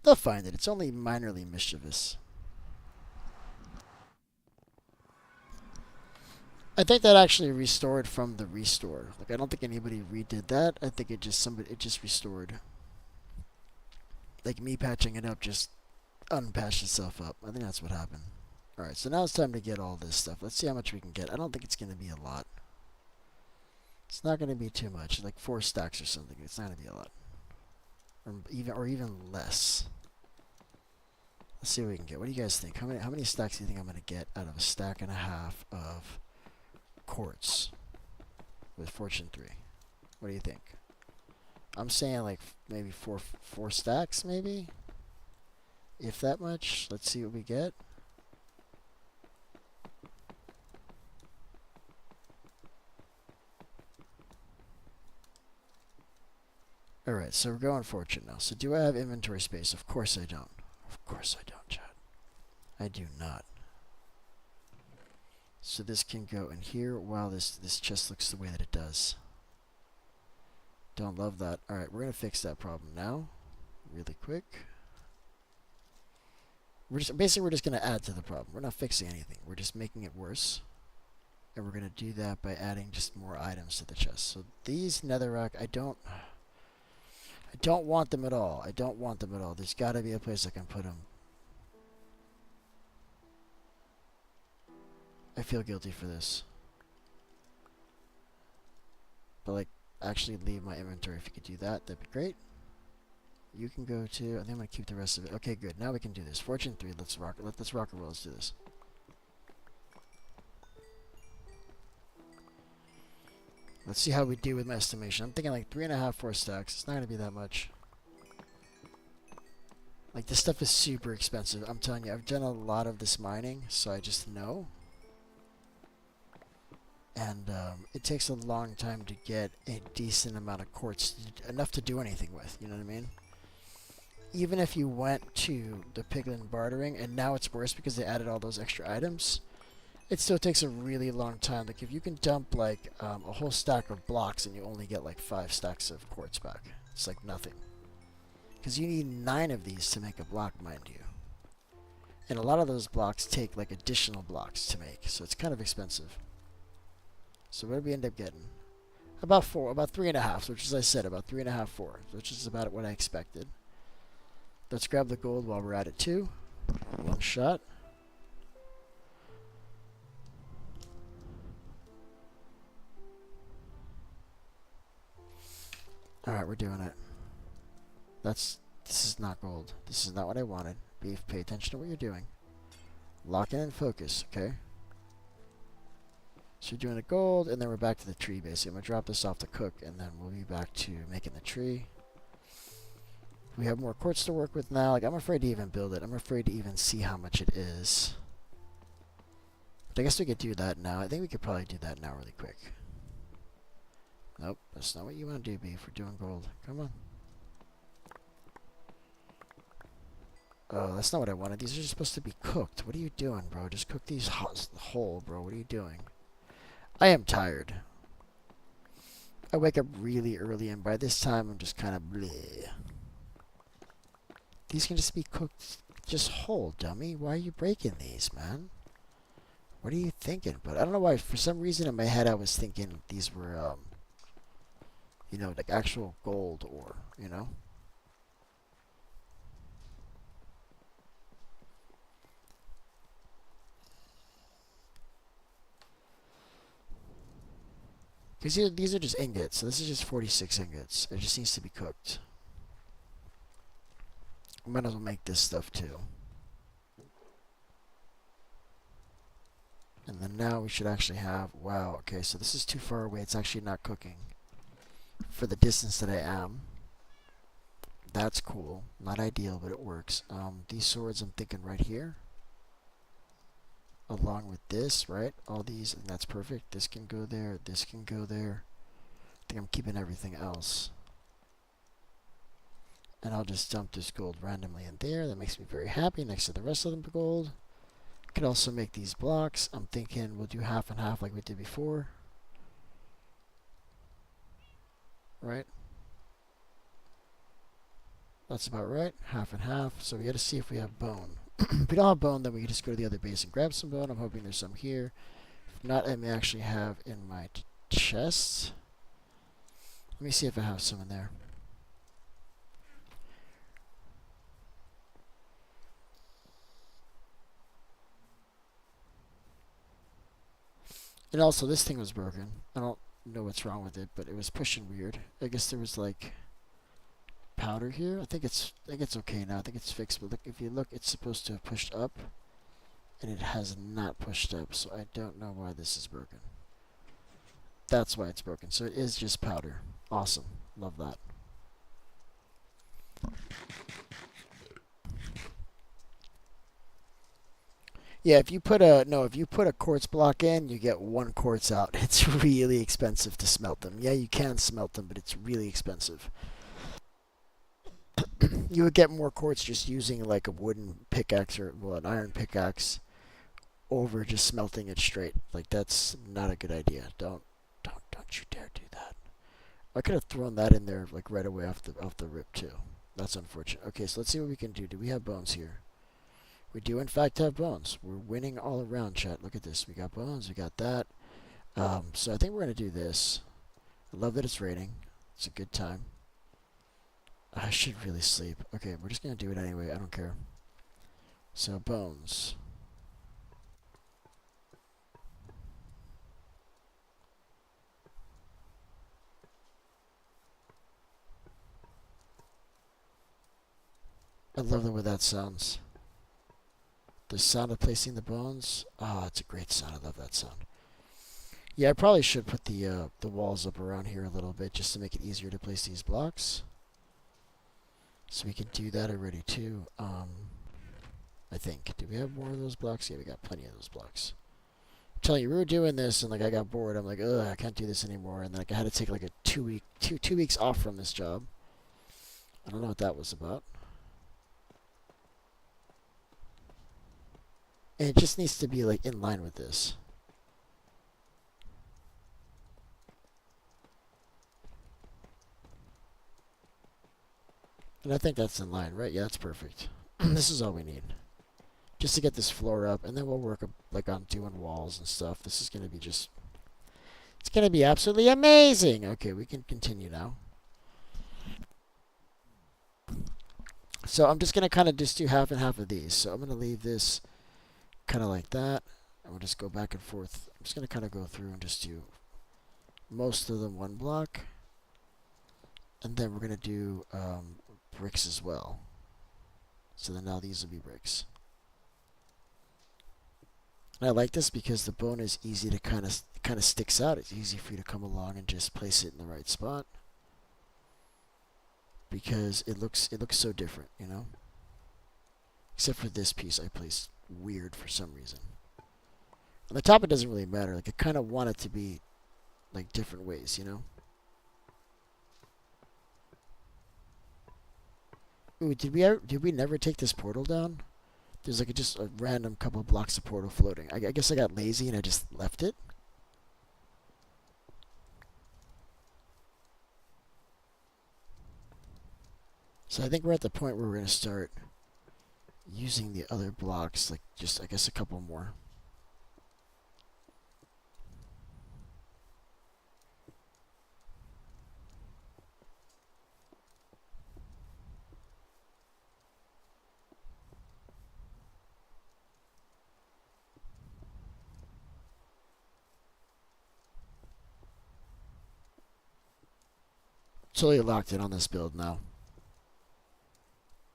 They'll find it. It's only minorly mischievous. I think that actually restored from the restore. Like, I don't think anybody redid that. I think it just restored. Like, me patching it up just unpatched itself up. I think that's what happened. Alright, so now it's time to get all this stuff. Let's see how much we can get. I don't think it's going to be a lot. It's not going to be too much. Like 4 stacks or something. It's not going to be a lot. Or even less. Let's see what we can get. What do you guys think? How many stacks do you think I'm going to get out of a stack and a half of quartz with Fortune 3? What do you think? I'm saying like maybe four stacks, maybe? If that much. Let's see what we get. Alright, so we're going Fortune now. So do I have inventory space? Of course I don't. Of course I don't, Chad. I do not. So this can go in here while this chest looks the way that it does. Don't love that. Alright, we're going to fix that problem now. Really quick. We're just going to add to the problem. We're not fixing anything. We're just making it worse. And we're going to do that by adding just more items to the chest. So these netherrack, I don't want them at all. I don't want them at all. There's got to be a place I can put them. I feel guilty for this. But, like, actually leave my inventory. If you could do that, that'd be great. You can go to... I think I'm going to keep the rest of it. Okay, good. Now we can do this. Fortune 3. Let's rock and roll. Let's do this. Let's see how we do with my estimation. I'm thinking like 3.5, 4 stacks. It's not going to be that much. Like, this stuff is super expensive. I'm telling you, I've done a lot of this mining, so I just know. And it takes a long time to get a decent amount of quartz, enough to do anything with, you know what I mean? Even if you went to the piglin bartering, and now it's worse because they added all those extra items, it still takes a really long time. Like, if you can dump, like, a whole stack of blocks and you only get, like, 5 stacks of quartz back, it's like nothing. Because you need 9 of these to make a block, mind you. And a lot of those blocks take, like, additional blocks to make, so it's kind of expensive. So what did we end up getting? About 4, about 3.5, which is, I said, about 3.5, 4, which is about what I expected. Let's grab the gold while we're at it, too. One shot. Alright, we're doing it. This is not gold. This is not what I wanted. Beef, pay attention to what you're doing. Lock in and focus, okay? So you're doing the gold, and then we're back to the tree, basically. I'm going to drop this off to cook, and then we'll be back to making the tree. We have more quartz to work with now. Like, I'm afraid to even build it. I'm afraid to even see how much it is. But I guess we could do that now. I think we could probably do that now really quick. Nope, that's not what you want to do, Beef. We're doing gold. Come on. Oh, that's not what I wanted. These are just supposed to be cooked. What are you doing, bro? Just cook these whole, bro. What are you doing? I am tired. I wake up really early, and by this time, I'm just kind of bleh. These can just be cooked just whole, dummy. Why are you breaking these, man? What are you thinking? But I don't know why. For some reason in my head, I was thinking these were, you know, like actual gold ore, you know? Because these are just ingots, so this is just 46 ingots. It just needs to be cooked. I might as well make this stuff too. And then now we should actually have... Wow, okay, so this is too far away. It's actually not cooking for the distance that I am. That's cool. Not ideal, but it works. These swords, I'm thinking right here. Along with this, right? All these, and that's perfect. This can go there. This can go there. I think I'm keeping everything else. And I'll just dump this gold randomly in there. That makes me very happy next to the rest of the gold. Could also make these blocks. I'm thinking we'll do half and half like we did before. Right? That's about right. Half and half. So we got to see if we have bone. If we don't have bone, then we can just go to the other base and grab some bone. I'm hoping there's some here. If not, I may actually have in my chest. Let me see if I have some in there. And also, this thing was broken. I don't know what's wrong with it, but it was pushing weird. I guess there was like powder here. I think it's okay now. I think it's fixed. But look, if you look, it's supposed to have pushed up, and it has not pushed up. So I don't know why this is broken. That's why it's broken. So it is just powder. Awesome. Love that. Yeah, if you put a quartz block in, you get 1 quartz out. It's really expensive to smelt them. Yeah, you can smelt them, but it's really expensive. You would get more quartz just using like a wooden pickaxe or well, an iron pickaxe over just smelting it straight. Like that's not a good idea. Don't you dare do that. I could have thrown that in there like right away off the rip too. That's unfortunate. Okay, so let's see what we can do. Do we have bones here? We do in fact have bones. We're winning all around, chat. Look at this. We got bones. We got that. So I think we're gonna do this. I love that it's raining. It's a good time. I should really sleep. Okay, we're just gonna do it anyway. I don't care. So bones. I love the way that sounds. The sound of placing the bones. Ah, oh, it's a great sound. I love that sound. Yeah, I probably should put the walls up around here a little bit just to make it easier to place these blocks. So we can do that already too. I think. Do we have more of those blocks? Yeah, we got plenty of those blocks. I'm telling you, we were doing this and like I got bored. I'm like, ugh, I can't do this anymore. And like I had to take like a 2 weeks off from this job. I don't know what that was about. And it just needs to be like in line with this. And I think that's in line, right? Yeah, that's perfect. This is all we need. Just to get this floor up, and then we'll work like on doing walls and stuff. This is going to be just... It's going to be absolutely amazing! Okay, we can continue now. So I'm just going to kind of just do half and half of these. So I'm going to leave this kind of like that. And we'll just go back and forth. I'm just going to kind of go through and just do most of them one block. And then we're going to do bricks as well. So then now these will be bricks. And I like this because the bone is easy to kind of sticks out. It's easy for you to come along and just place it in the right spot. Because it looks so different, you know? Except for this piece I placed weird for some reason. On the top it doesn't really matter. Like I kind of want it to be like different ways, you know? Ooh, did we never take this portal down? There's like just a random couple blocks of portal floating. I guess I got lazy and I just left it. So I think we're at the point where we're going to start using the other blocks, like just I guess a couple more. Totally locked in on this build now.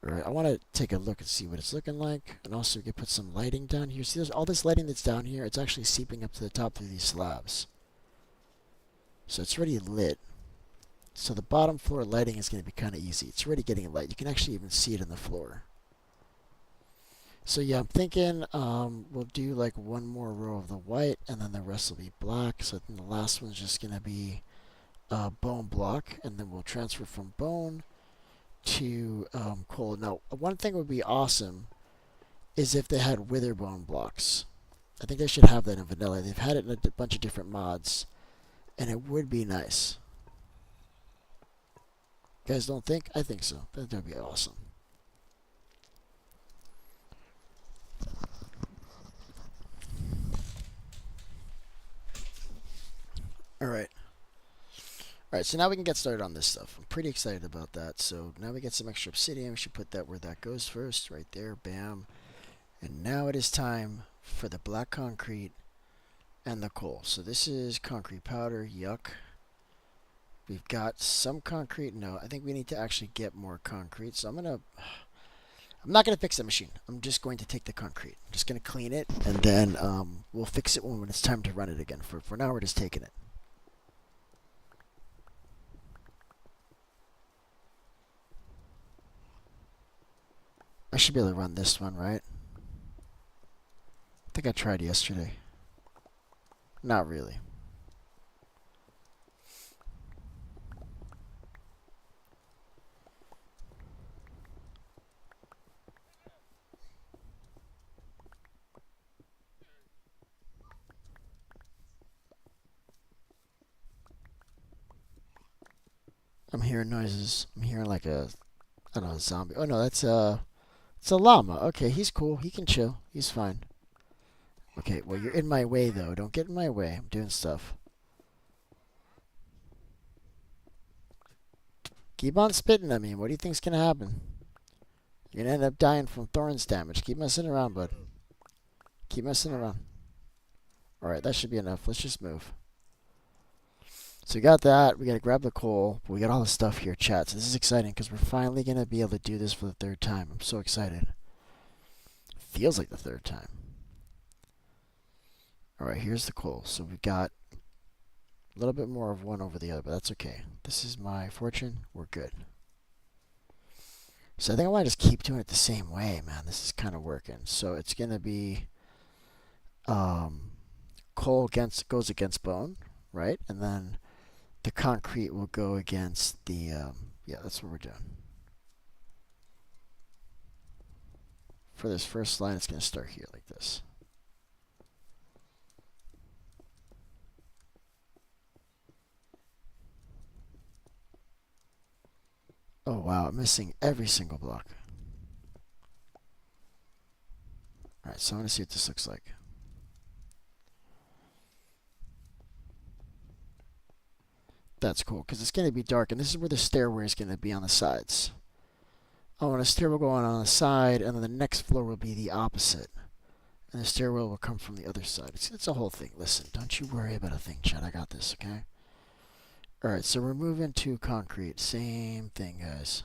Alright, I want to take a look and see what it's looking like. And also we can put some lighting down here. See, there's all this lighting that's down here. It's actually seeping up to the top through these slabs. So it's already lit. So the bottom floor lighting is going to be kind of easy. It's already getting light. You can actually even see it in the floor. So yeah, I'm thinking we'll do like one more row of the white and then the rest will be black. So then the last one's just going to be bone block, and then we'll transfer from bone to coal. Now, one thing would be awesome is if they had wither bone blocks. I think they should have that in vanilla. They've had it in a bunch of different mods, and it would be nice. You guys don't think? I think so. That would be awesome. Alright. Alright, so now we can get started on this stuff. I'm pretty excited about that. So now we get some extra obsidian. We should put that where that goes first. Right there. Bam. And now it is time for the black concrete and the coal. So this is concrete powder. Yuck. We've got some concrete. No, I think we need to actually get more concrete. So I'm not going to fix the machine. I'm just going to take the concrete. I'm just going to clean it, and then we'll fix it when it's time to run it again. For now, we're just taking it. I should be able to run this one, right? I think I tried yesterday. Not really. I'm hearing noises. I'm hearing like I don't know, a zombie. Oh no, it's a llama. Okay, he's cool. He can chill. He's fine. Okay, well you're in my way though. Don't get in my way. I'm doing stuff. Keep on spitting at me. What do you think's gonna happen? You're gonna end up dying from thorns damage. Keep messing around, bud. Keep messing around. Alright, that should be enough. Let's just move. So we got that. We gotta grab the coal. But we got all the stuff here, chat. So this is exciting because we're finally gonna be able to do this for the third time. I'm so excited. Feels like the third time. Alright, here's the coal. So we got a little bit more of one over the other, but that's okay. This is my fortune. We're good. So I think I want to just keep doing it the same way, man. This is kind of working. So it's going to be um, coal goes against bone, right? And then the concrete will go against the, yeah, that's what we're doing. For this first line, it's going to start here like this. Oh, wow, I'm missing every single block. Alright, so I'm going to see what this looks like. That's cool, because it's going to be dark, and this is where the stairway is going to be on the sides. I want a stairwell going on the side, and then the next floor will be the opposite. And the stairwell will come from the other side. It's a whole thing. Listen, don't you worry about a thing, Chad. I got this, okay? Alright, so we're moving to concrete. Same thing, guys.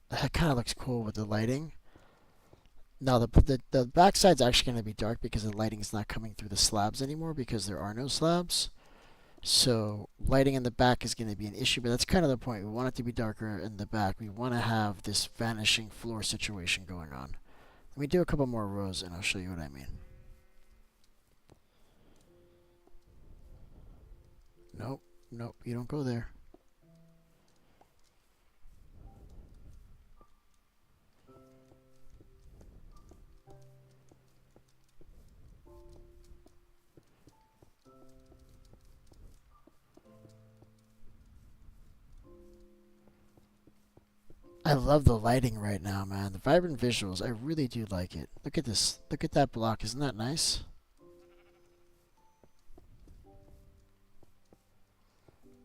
That kind of looks cool with the lighting. Now, the backside's actually going to be dark because the lighting's not coming through the slabs anymore because there are no slabs. So lighting in the back is going to be an issue, but that's kind of the point. We want it to be darker in the back. We want to have this vanishing floor situation going on. Let me do a couple more rows and I'll show you what I mean. Nope, nope, you don't go there. I love the lighting right now, man. The vibrant visuals, I really do like it. Look at this. Look at that block. Isn't that nice?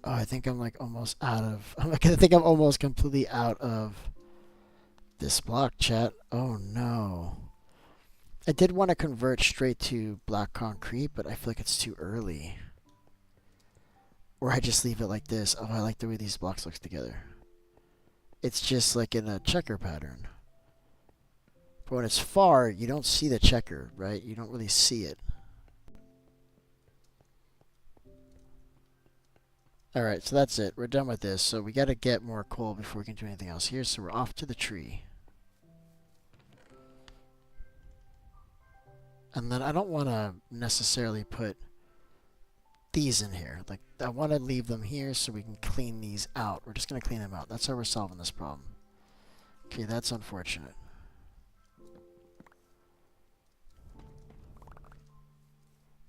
Oh, I think I'm like almost out of. I think I'm almost completely out of this block, chat. Oh no. I did want to convert straight to black concrete, but I feel like it's too early. Or I just leave it like this. Oh, I like the way these blocks look together. It's just like in a checker pattern. But when it's far, you don't see the checker, right? You don't really see it. Alright, so that's it. We're done with this. So we got to get more coal before we can do anything else here. So we're off to the tree. And then I don't want to necessarily put these in here. Like, I want to leave them here so we can clean these out. We're just going to clean them out. That's how we're solving this problem. Okay, that's unfortunate.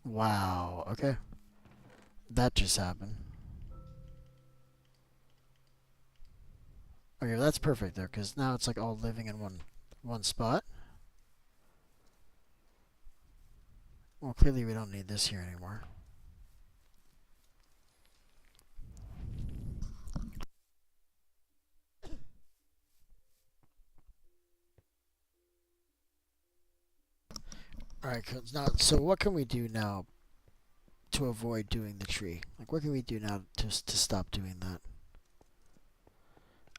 Wow, okay. That just happened. Okay, well, that's perfect there, because now it's like all living in one spot. Well, clearly we don't need this here anymore. Alright, now, so what can we do now to avoid doing the tree? Like, what can we do now to stop doing that?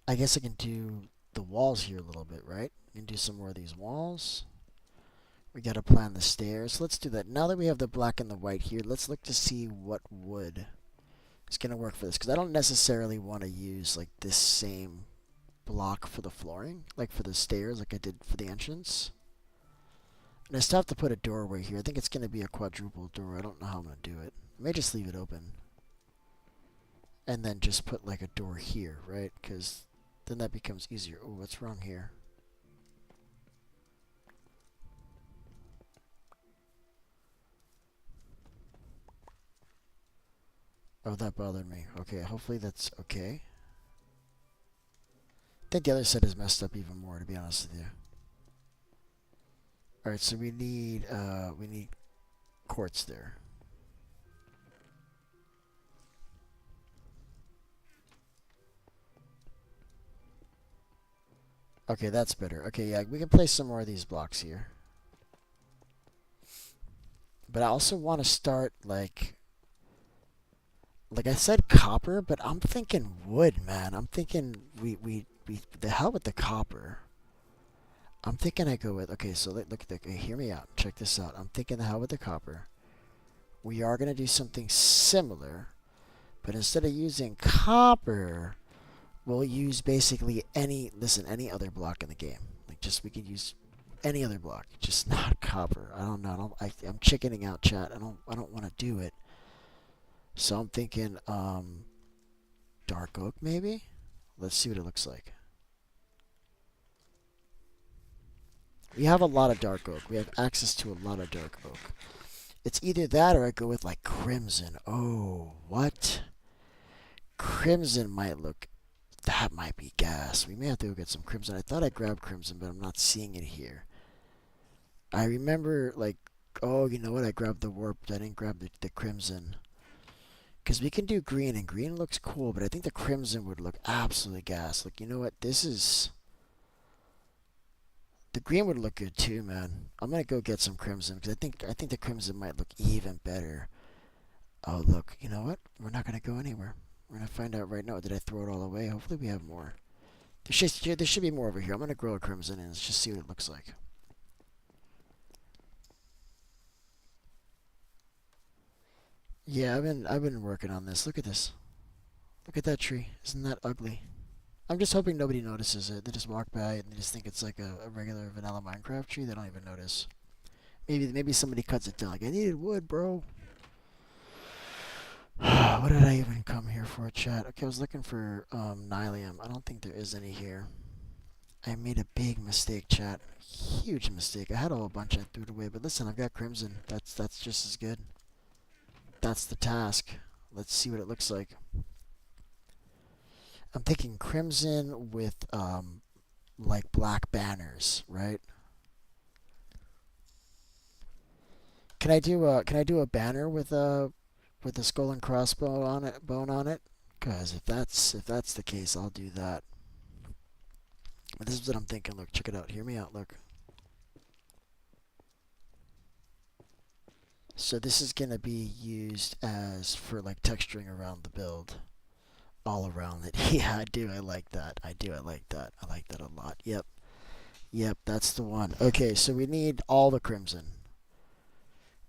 I guess I can do the walls here a little bit, right? I can do some more of these walls. We gotta plan the stairs. Let's do that. Now that we have the black and the white here, let's look to see what wood is gonna work for this. Because I don't necessarily want to use like this same block for the flooring, like for the stairs, like I did for the entrance. And I still have to put a doorway here. I think it's gonna be a quadruple door. I don't know how I'm gonna do it. I may just leave it open. And then just put like a door here, right? Because then that becomes easier. Oh, what's wrong here? Oh, that bothered me. Okay, hopefully that's okay. I think the other side is messed up even more, to be honest with you. Alright, so we need quartz there. Okay, that's better. Okay, yeah, we can place some more of these blocks here. But I also want to start like I said copper, but I'm thinking wood, man. I'm thinking we the hell with the copper. I'm thinking I go with, okay, so look, okay, hear me out. Check this out. I'm thinking the hell with the copper. We are going to do something similar, but instead of using copper, we'll use basically any other block in the game. Like, just, we can use any other block, just not copper. I don't know. I'm chickening out, chat. I don't want to do it. So I'm thinking, dark oak maybe? Let's see what it looks like. We have a lot of dark oak. We have access to a lot of dark oak. It's either that or I go with like crimson. Oh, what? Crimson might look... That might be gas. We may have to go get some crimson. I thought I grabbed crimson, but I'm not seeing it here. I remember, like... Oh, you know what? I grabbed the warp. I didn't grab the crimson. Because we can do green, and green looks cool, but I think the crimson would look absolutely gas. Like, you know what? This is... The green would look good too, man. I'm gonna go get some crimson because I think the crimson might look even better. Oh look, you know what? We're not gonna go anywhere. We're gonna find out right now. Did I throw it all away? Hopefully we have more. There should be more over here. I'm gonna grow a crimson and let's just see what it looks like. Yeah, I've been working on this. Look at this. Look at that tree. Isn't that ugly? I'm just hoping nobody notices it. They just walk by and they just think it's like a regular vanilla Minecraft tree. They don't even notice. Maybe somebody cuts it down. Like, I needed wood, bro. What did I even come here for, chat? Okay, I was looking for nylium. I don't think there is any here. I made a big mistake, chat. Huge mistake. I had a whole bunch. I threw it away. But listen, I've got crimson. That's just as good. That's the task. Let's see what it looks like. I'm thinking crimson with like black banners, right? Can I do a banner with a skull and crossbow on it, bone on it? Cause if that's the case, I'll do that. But this is what I'm thinking. Look, check it out. Hear me out. Look. So this is gonna be used as for like texturing around the build. All around it. Yeah, I do. I like that. I do. I like that. I like that a lot. Yep. Yep, that's the one. Okay, so we need all the crimson.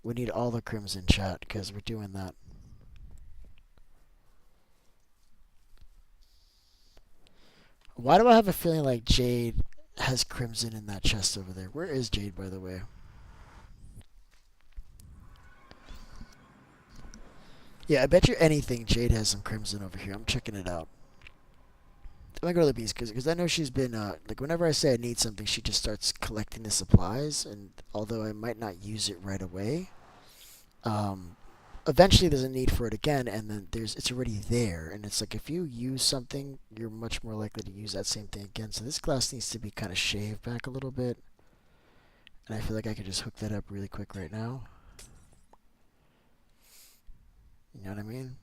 We need all the crimson, chat, because we're doing that. Why do I have a feeling like Jade has crimson in that chest over there? Where is Jade, by the way? Yeah, I bet you anything Jade has some crimson over here. I'm checking it out. I'm gonna go to the beast because I know she's been like whenever I say I need something, she just starts collecting the supplies. And although I might not use it right away, eventually there's a need for it again, and then it's already there. And it's like if you use something, you're much more likely to use that same thing again. So this glass needs to be kind of shaved back a little bit, and I feel like I could just hook that up really quick right now. You know what I mean?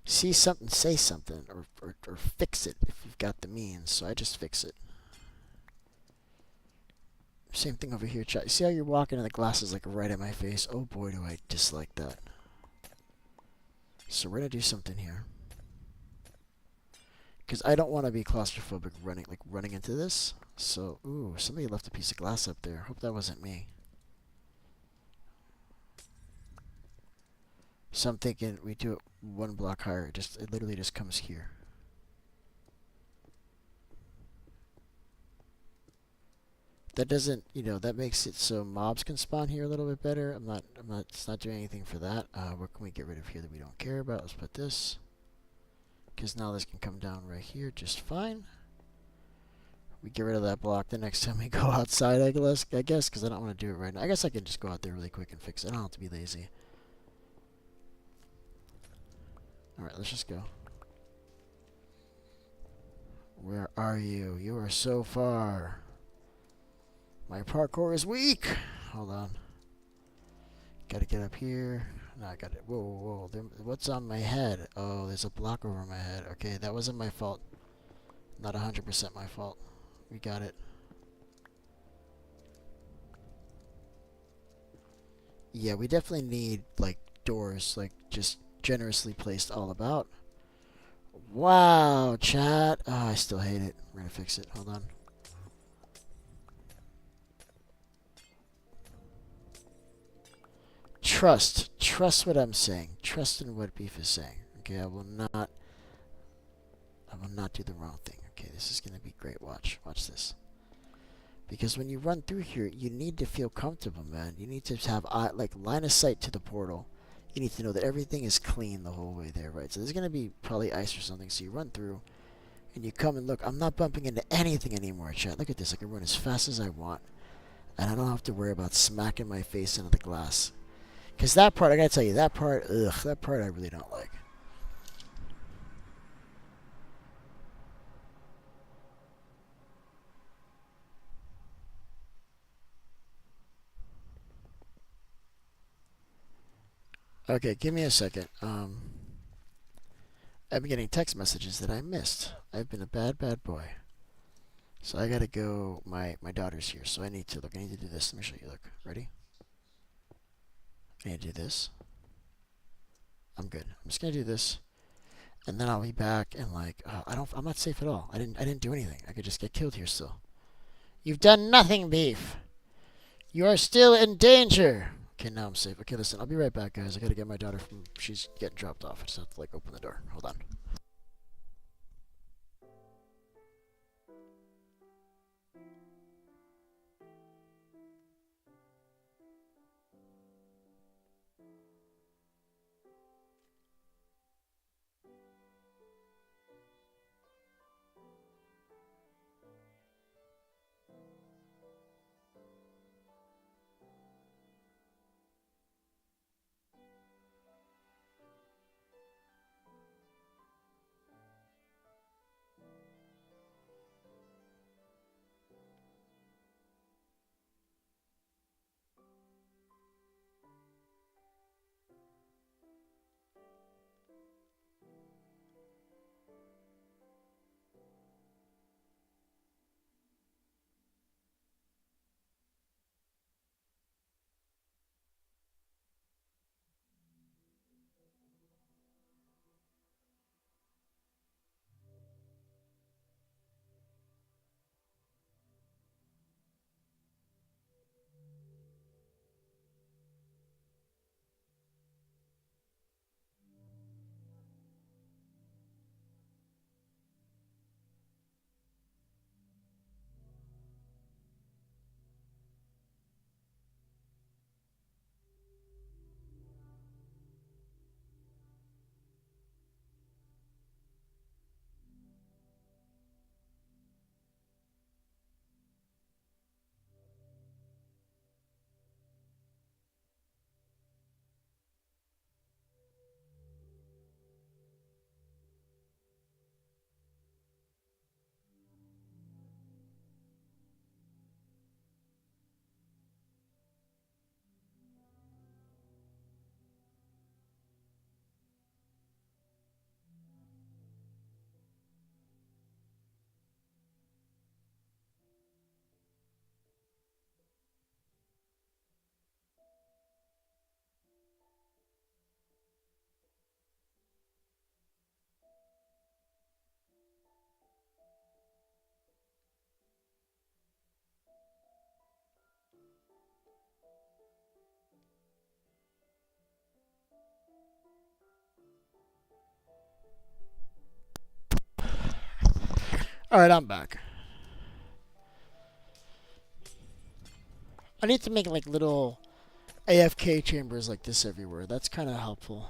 See something, say something, or fix it if you've got the means. So I just fix it. Same thing over here, chat. See how you're walking and the glass is like right at my face? Oh boy, do I dislike that. So we're gonna do something here. Because I don't want to be claustrophobic running into this. So, ooh, somebody left a piece of glass up there. Hope that wasn't me. So I'm thinking we do it one block higher. It literally just comes here. That doesn't, that makes it so mobs can spawn here a little bit better. It's not doing anything for that. What can we get rid of here that we don't care about? Let's put this. Because now this can come down right here just fine. We get rid of that block the next time we go outside, I guess, because I don't want to do it right now. I guess I can just go out there really quick and fix it. I don't have to be lazy. Alright, let's just go. Where are you? You are so far. My parkour is weak. Hold on. Gotta get up here. No, I got it. Whoa, whoa, whoa. What's on my head? Oh, there's a block over my head. Okay, that wasn't my fault. Not 100% my fault. We got it. Yeah, we definitely need, like, doors, like, just generously placed all about. Wow, chat. Oh, I still hate it. We're gonna fix it. Hold on. Trust. Trust what I'm saying. Trust in what Beef is saying. Okay, I will not do the wrong thing. Okay, this is gonna be great. Watch. Watch this. Because when you run through here, you need to feel comfortable, man. You need to have like line of sight to the portal. You need to know that everything is clean the whole way there, right? So there's gonna be probably ice or something. So you run through, and you come and look. I'm not bumping into anything anymore, chat. Look at this. I can run as fast as I want, and I don't have to worry about smacking my face into the glass. Because that part, I gotta tell you, that part, that part I really don't like. Okay, give me a second. I've been getting text messages that I missed. I've been a bad, bad boy. So I gotta go. My daughter's here, so I need to look. I need to do this. Let me show you. Look, ready? I need to do this. I'm good. I'm just gonna do this, and then I'll be back. And like, I'm not safe at all. I didn't do anything. I could just get killed here still. You've done nothing, Beef. You are still in danger. Okay, now I'm safe. Okay, listen. I'll be right back, guys. I gotta get my daughter from. She's getting dropped off. I just have to like open the door. Hold on. All right, I'm back. I need to make like little AFK chambers like this everywhere. That's kind of helpful.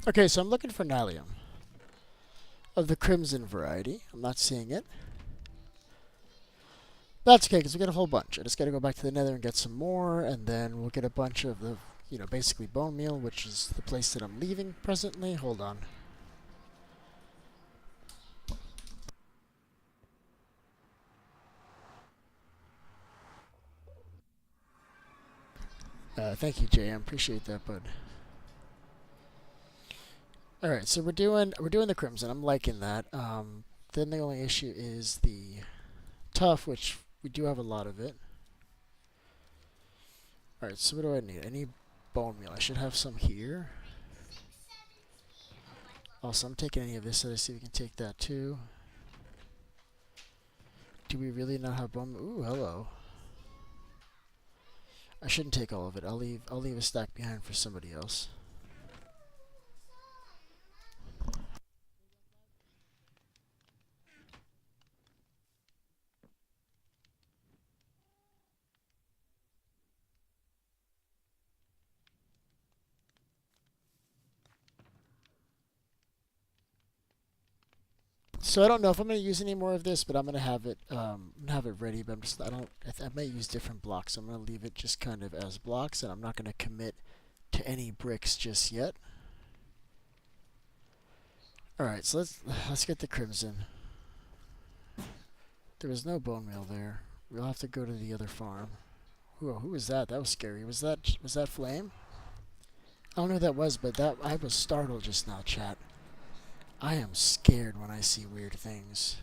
Okay, so I'm looking for Nylium of the Crimson variety. I'm not seeing it. That's okay, because we get a whole bunch. I just got to go back to the Nether and get some more, and then we'll get a bunch of the, basically bone meal, which is the place that I'm leaving presently. Hold on. Thank you, JM. Appreciate that, bud. All right, so we're doing the crimson. I'm liking that. Then the only issue is the tough, which we do have a lot of it. All right, so what do I need? I need bone meal. I should have some here. Also, I'm taking any of this, so let's see if we can take that too. Do we really not have bone meal? Ooh, hello. I shouldn't take all of it. I'll leave a stack behind for somebody else. So I don't know if I'm gonna use any more of this, but I'm gonna have it ready. But I might use different blocks. So I'm gonna leave it just kind of as blocks, and I'm not gonna commit to any bricks just yet. All right, so let's get the crimson. There was no bone meal there. We'll have to go to the other farm. Who was that? That was scary. Was that Flame? I don't know who that was, but that I was startled just now, chat. I am scared when I see weird things.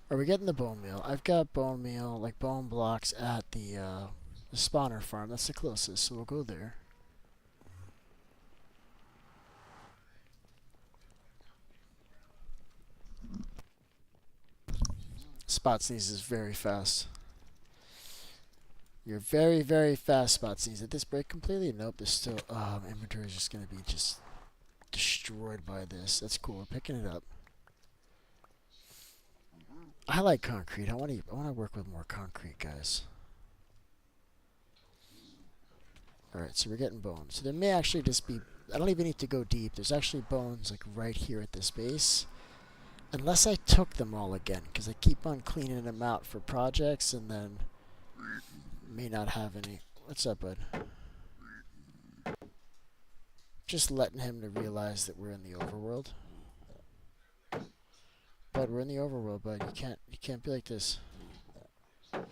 Are we getting the bone meal? I've got bone meal, like bone blocks, at the spawner farm. That's the closest, so we'll go there. Spot Sneeze is very fast. You're very, very fast, Spot Sneeze. Did this break completely? Nope, there's still... inventory is just going to be just destroyed by this. That's cool. We're picking it up. I like concrete. I want to work with more concrete, guys. Alright, so we're getting bones. So there may actually just be... I don't even need to go deep. There's actually bones like right here at this base. Unless I took them all again, because I keep on cleaning them out for projects and then may not have any. What's up, bud? Just letting him to realize that we're in the overworld. Bud, we're in the overworld, bud. You can't be like this.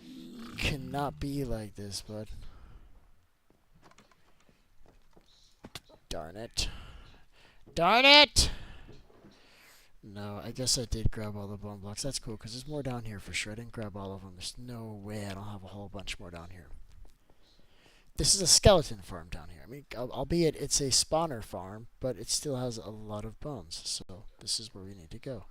You cannot be like this, bud. Darn it. Darn it! No, I guess I did grab all the bone blocks. That's cool, because there's more down here for sure. I didn't grab all of them. There's no way I don't have a whole bunch more down here. This is a skeleton farm down here. I mean, albeit it's a spawner farm, but it still has a lot of bones. So this is where we need to go.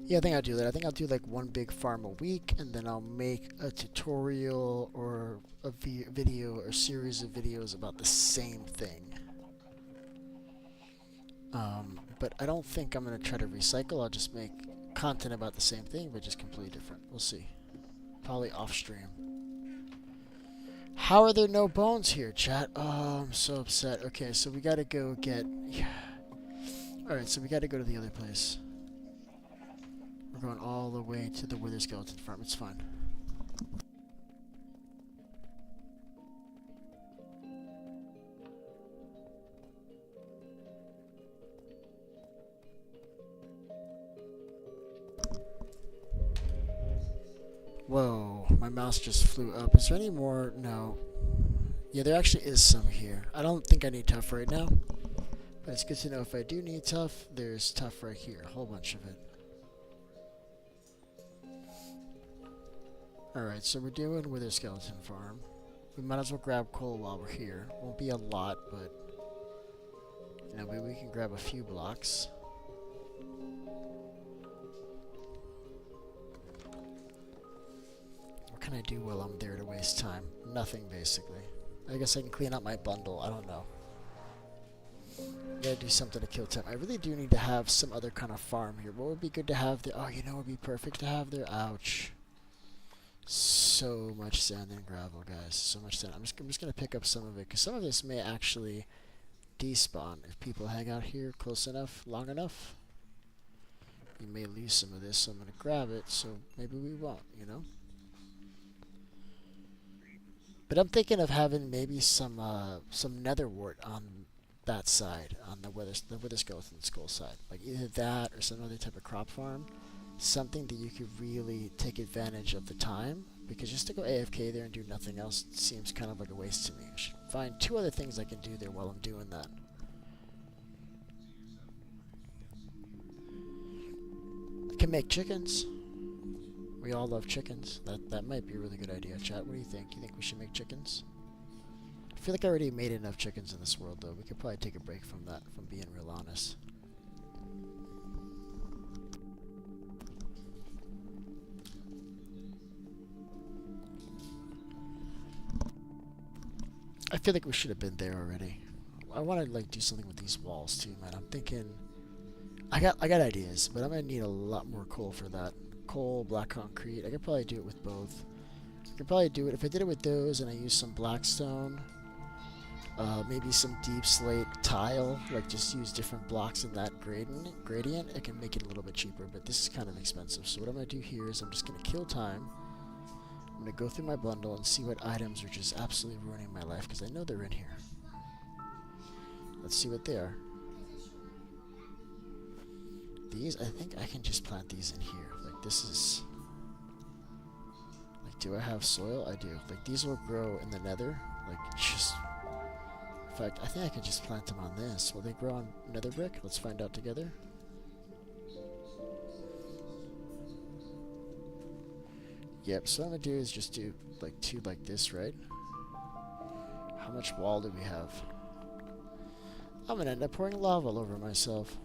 Yeah, I think I'll do that. I think I'll do like one big farm a week, and then I'll make a tutorial or a video or series of videos about the same thing. But I don't think I'm going to try to recycle. I'll just make content about the same thing, but just completely different. We'll see. Probably off stream. How are there no bones here, chat? Oh, I'm so upset. Okay, so we got to go get... Yeah. Alright, so we got to go to the other place. We're going all the way to the Wither Skeleton farm. It's fine. Whoa, my mouse just flew up. Is there any more? No. Yeah, there actually is some here. I don't think I need tough right now. But it's good to know if I do need tough, there's tough right here. A whole bunch of it. Alright, so we're doing Wither Skeleton farm. We might as well grab coal while we're here. Won't be a lot, but... You know, maybe we can grab a few blocks. What can I do while I'm there to waste time? Nothing, basically. I guess I can clean out my bundle. I don't know. Gotta do something to kill time. I really do need to have some other kind of farm here. What would be good to have there? Oh, you know what would be perfect to have there? Ouch. So much sand and gravel, guys. So much sand. I'm just gonna pick up some of it, because some of this may actually despawn if people hang out here close enough, long enough. We may lose some of this, so I'm gonna grab it. So maybe we won't, you know. But I'm thinking of having maybe some netherwort on that side, on the wither skeleton skull side, like either that or some other type of crop farm, something that you could really take advantage of the time. Because just to go AFK there and do nothing else seems kind of like a waste to me. I should find two other things I can do there while I'm doing that. I can make chickens. We all love chickens. That might be a really good idea, chat. What do you think? You think we should make chickens? I feel like I already made enough chickens in this world, though. We could probably take a break from that, if I'm being real honest. I feel like we should have been there already. I want to like do something with these walls too, man. I'm thinking I got ideas, but I'm gonna need a lot more coal for that. Coal, black concrete. I could probably do it with both. I could probably do it if I did it with those and I used some blackstone. Maybe some deep slate tile, like just use different blocks in that gradient. It can make it a little bit cheaper, but this is kind of expensive. So what I'm gonna do here is I'm just gonna kill time. I'm going to go through my bundle and see what items are just absolutely ruining my life, because I know they're in here. Let's see what they are. These, I think I can just plant these in here. Like, this is... Like, do I have soil? I do. Like, these will grow in the nether. Like, just... In fact, I think I could just plant them on this. Will they grow on nether brick? Let's find out together. Yep, so what I'm going to do is just do like two like this, right? How much wall do we have? I'm going to end up pouring lava all over myself.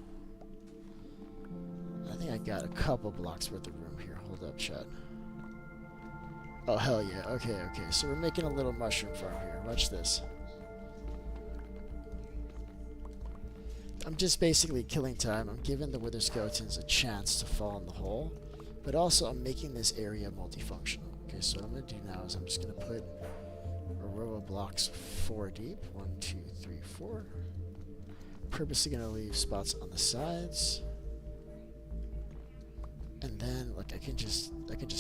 I think I got a couple blocks worth of room here. Hold up, chat. Oh, hell yeah. Okay. So we're making a little mushroom farm here. Watch this. I'm just basically killing time. I'm giving the wither skeletons a chance to fall in the hole. But also, I'm making this area multifunctional. Okay, so what I'm going to do now is I'm just going to put a row of blocks 4 deep. 1, 2, 3, 4. Purposely going to leave spots on the sides. And then, look, I can just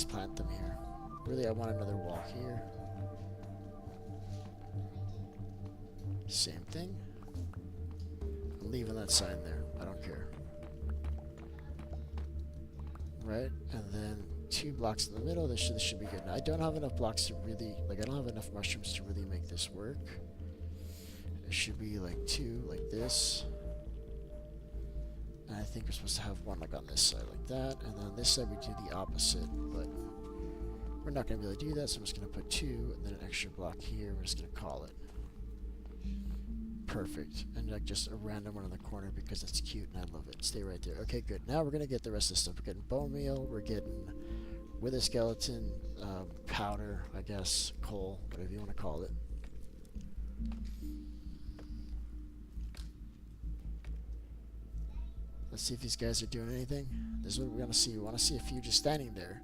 plant them here. Really, I want another wall here. Same thing. I'm leaving that sign there. I don't care. Right, and then 2 blocks in the middle. This should be good. Now, I don't have enough blocks to really, like, I don't have enough mushrooms to really make this work. It should be like 2, like this. And I think we're supposed to have 1 like on this side, like that. And then on this side we do the opposite, but we're not going to be able to do that, so I'm just going to put 2 and then an extra block here. We're just going to call it. Perfect. And like just a random one in the corner because it's cute and I love it. Stay right there. Okay, good. Now we're going to get the rest of the stuff. We're getting bone meal. We're getting wither skeleton, powder, I guess, coal, whatever you want to call it. Let's see if these guys are doing anything. This is what we want to see. We want to see a few just standing there.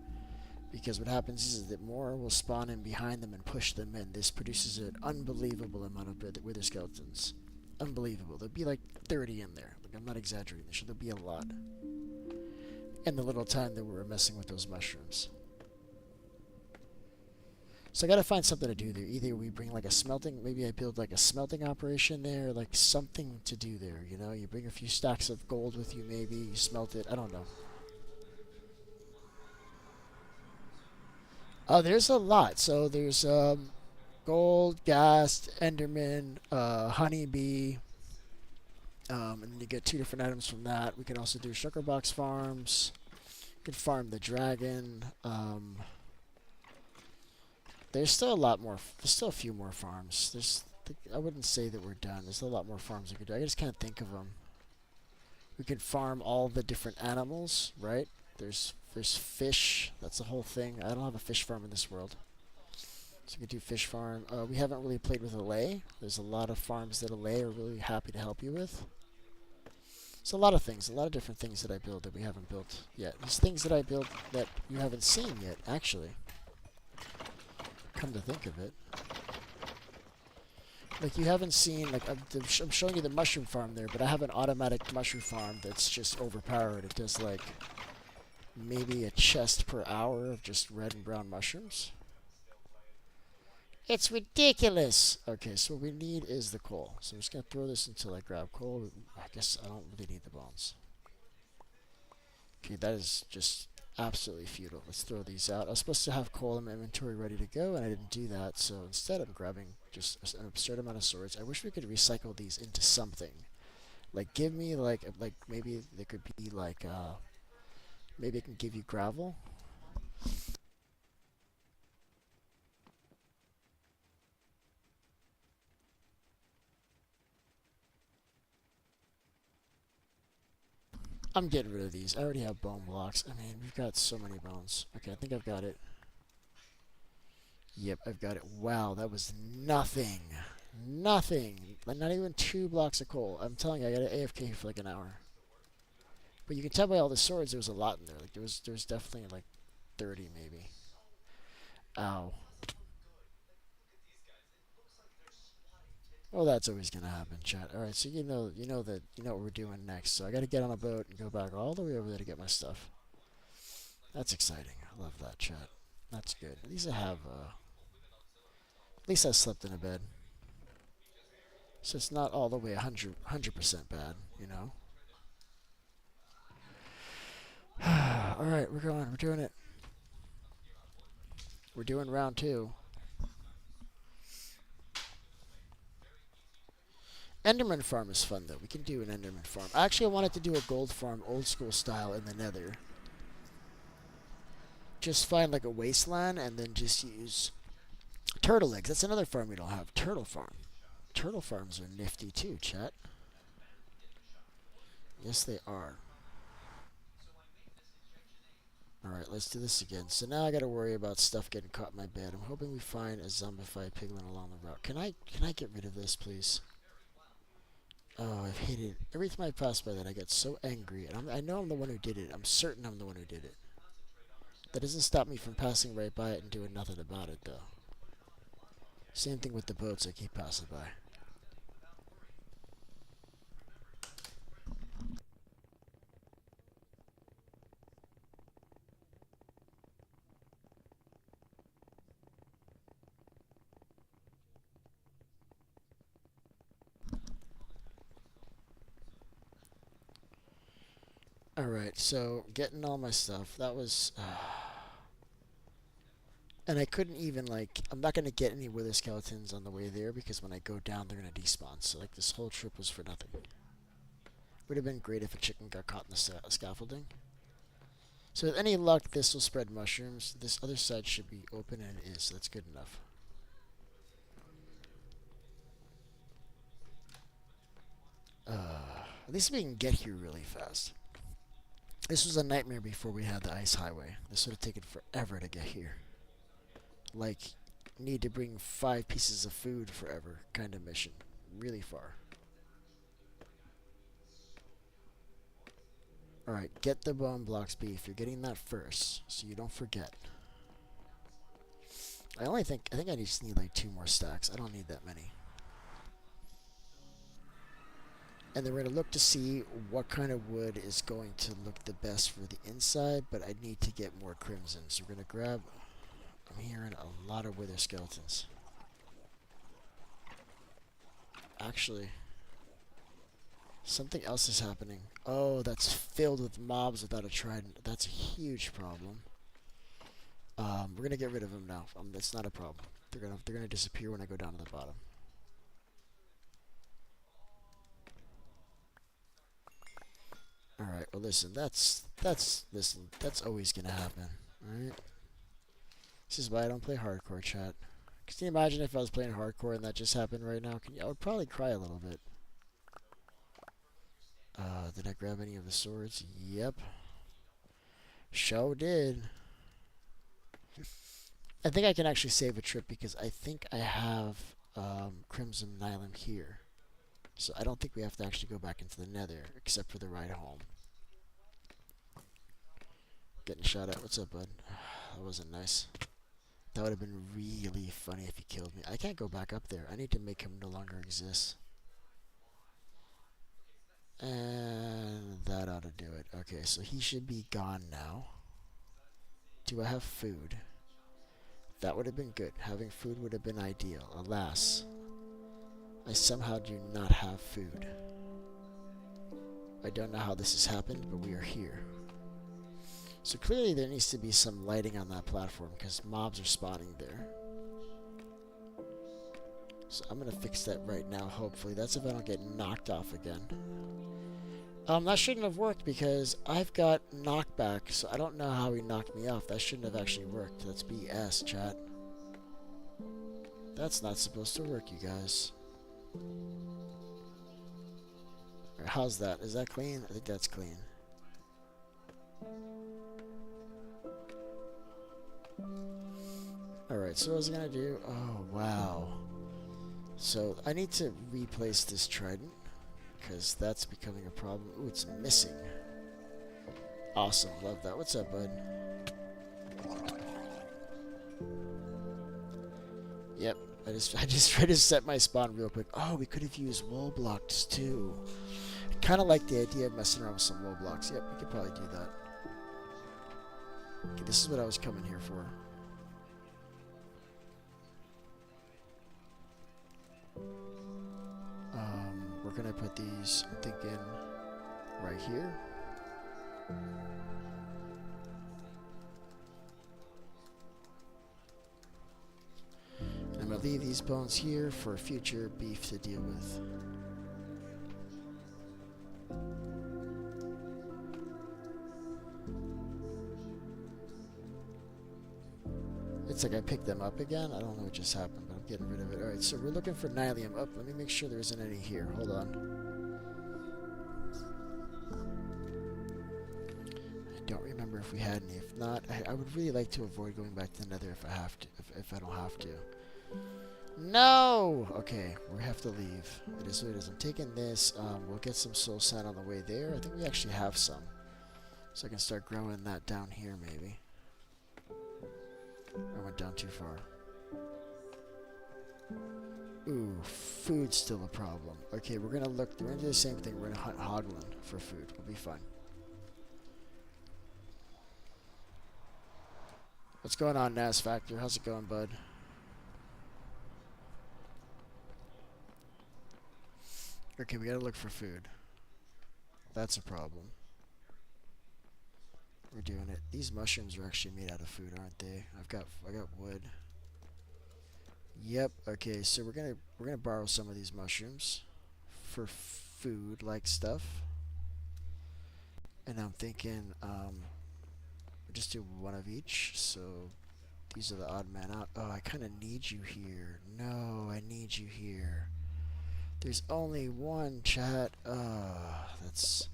Because what happens is that more will spawn in behind them and push them in. This produces an unbelievable amount of wither skeletons. Unbelievable. There'll be like 30 in there. Like, I'm not exaggerating. There'll be a lot. In the little time that we were messing with those mushrooms. So I gotta find something to do there. Either we bring like a smelting, maybe I build like a smelting operation there, like something to do there, you know? You bring a few stacks of gold with you maybe, you smelt it, I don't know. Oh, there's a lot. So there's gold, ghast, enderman, honeybee, and then you get 2 different items from that. We can also do sugar box farms. You can farm the dragon. There's still a lot more. There's still a few more farms. I wouldn't say that we're done. There's a lot more farms we could do. I just can't think of them. We could farm all the different animals, right? There's fish. That's the whole thing. I don't have a fish farm in this world. So we can do fish farm. We haven't really played with Allay. There's a lot of farms that Allay are really happy to help you with. So a lot of things, a lot of different things that I build that we haven't built yet. There's things that I built that you haven't seen yet, actually. Come to think of it. Like, you haven't seen, like, I'm showing you the mushroom farm there, but I have an automatic mushroom farm that's just overpowered. It does, like, maybe a chest per hour of just red and brown mushrooms. It's ridiculous. Okay, so what we need is the coal. So I'm just gonna throw this until I grab coal. I guess I don't really need the bones. Okay, that is just absolutely futile. Let's throw these out. I was supposed to have coal in my inventory ready to go, and I didn't do that. So instead, I'm grabbing just an absurd amount of swords. I wish we could recycle these into something. Like, give me like maybe there could be like maybe it can give you gravel. I'm getting rid of these. I already have bone blocks. I mean, we've got so many bones. Okay, I think I've got it. Yep, I've got it. Wow, that was nothing. Nothing. Like, not even 2 blocks of coal. I'm telling you, I got an AFK for like an hour. But you can tell by all the swords, there was a lot in there. Like there was definitely like 30 maybe. Ow. Well, that's always gonna happen, chat. All right, so you know what we're doing next. So I got to get on a boat and go back all the way over there to get my stuff. That's exciting. I love that, chat. That's good. At least I have. At least I slept in a bed, so it's not all the way 100% bad. You know. All right, we're going. We're doing it. We're doing round two. Enderman farm is fun though. We can do an Enderman farm. Actually, I wanted to do a gold farm, old school style in the Nether. Just find like a wasteland and then just use turtle eggs. That's another farm we don't have. Turtle farm. Turtle farms are nifty too, chat. Yes, they are. Alright, let's do this again. So now I gotta worry about stuff getting caught in my bed. I'm hoping we find a zombified piglin along the route. Can I get rid of this, please? Oh, I've hated it. Every time I pass by that, I get so angry. And I know I'm the one who did it. I'm certain I'm the one who did it. That doesn't stop me from passing right by it and doing nothing about it, though. Same thing with the boats I keep passing by. Alright, so getting all my stuff. That was. And I couldn't even, like. I'm not going to get any wither skeletons on the way there because when I go down, they're going to despawn. So, like, this whole trip was for nothing. Would have been great if a chicken got caught in the scaffolding. So, with any luck, this will spread mushrooms. This other side should be open, and it is. So that's good enough. At least we can get here really fast. This was a nightmare before we had the ice highway. This would have taken forever to get here. Like, need to bring 5 pieces of food forever kind of mission. Really far. Alright, get the bone blocks beef. You're getting that first, so you don't forget. I think I just need like 2 more stacks. I don't need that many. And then we're going to look to see what kind of wood is going to look the best for the inside, but I need to get more crimson. So we're going to grab... I'm hearing a lot of wither skeletons. Actually, something else is happening. Oh, that's filled with mobs without a trident. That's a huge problem. We're gonna get rid of them now. That's not a problem. They're gonna disappear when I go down to the bottom. All right. Well, listen. That's always gonna happen. All right. This is why I don't play hardcore, chat. Can you imagine if I was playing hardcore and that just happened right now? I would probably cry a little bit. Did I grab any of the swords? Yep. Show did. I think I can actually save a trip because I think I have Crimson Nylon here. So I don't think we have to actually go back into the nether except for the ride home. Getting shot at. What's up, bud? That wasn't nice. That would have been really funny if he killed me. I can't go back up there. I need to make him no longer exist. And that ought to do it. Okay, so he should be gone now. Do I have food? That would have been good. Having food would have been ideal. Alas, I somehow do not have food. I don't know how this has happened, but we are here. So clearly there needs to be some lighting on that platform because mobs are spawning there. So I'm going to fix that right now, hopefully. That's if I don't get knocked off again. That shouldn't have worked because I've got knockback, so I don't know how he knocked me off. That shouldn't have actually worked. That's BS, chat. That's not supposed to work, you guys. Alright, how's that? Is that clean? I think that's clean. Alright, so what was I gonna do? Oh, wow. So, I need to replace this trident, because that's becoming a problem. Ooh, it's missing. Awesome, love that. What's up, bud? Yep, I just tried to set my spawn real quick. Oh, we could have used wool blocks too. I kind of like the idea of messing around with some wool blocks. Yep, we could probably do that. Okay, this is what I was coming here for. We're gonna put these, I'm thinking, right here. And I'm gonna leave these bones here for future beef to deal with. It's like I picked them up again. I don't know what just happened, but I'm getting rid of it. Alright, so we're looking for nylium. Oh, let me make sure there isn't any here. Hold on. I don't remember if we had any. If not, I would really like to avoid going back to the nether if I have to. If I don't have to. No! Okay, we have to leave. It is what it is. I'm taking this. We'll get some soul sand on the way there. I think we actually have some. So I can start growing that down here, maybe. I went down too far. Ooh, food's still a problem. Okay, we're gonna look. We're gonna do the same thing. We're gonna hunt Hoglin for food. We'll be fine. What's going on, Nas Factor? How's it going, bud? Okay, we gotta look for food. That's a problem. We're doing it. These mushrooms are actually made out of food, aren't they? I got wood. Yep. Okay, so we're gonna borrow some of these mushrooms for food like stuff. And I'm thinking we'll just do one of each. So these are the odd man out. Oh, I kind of need you here. No, I need you here. There's only one, chat. That's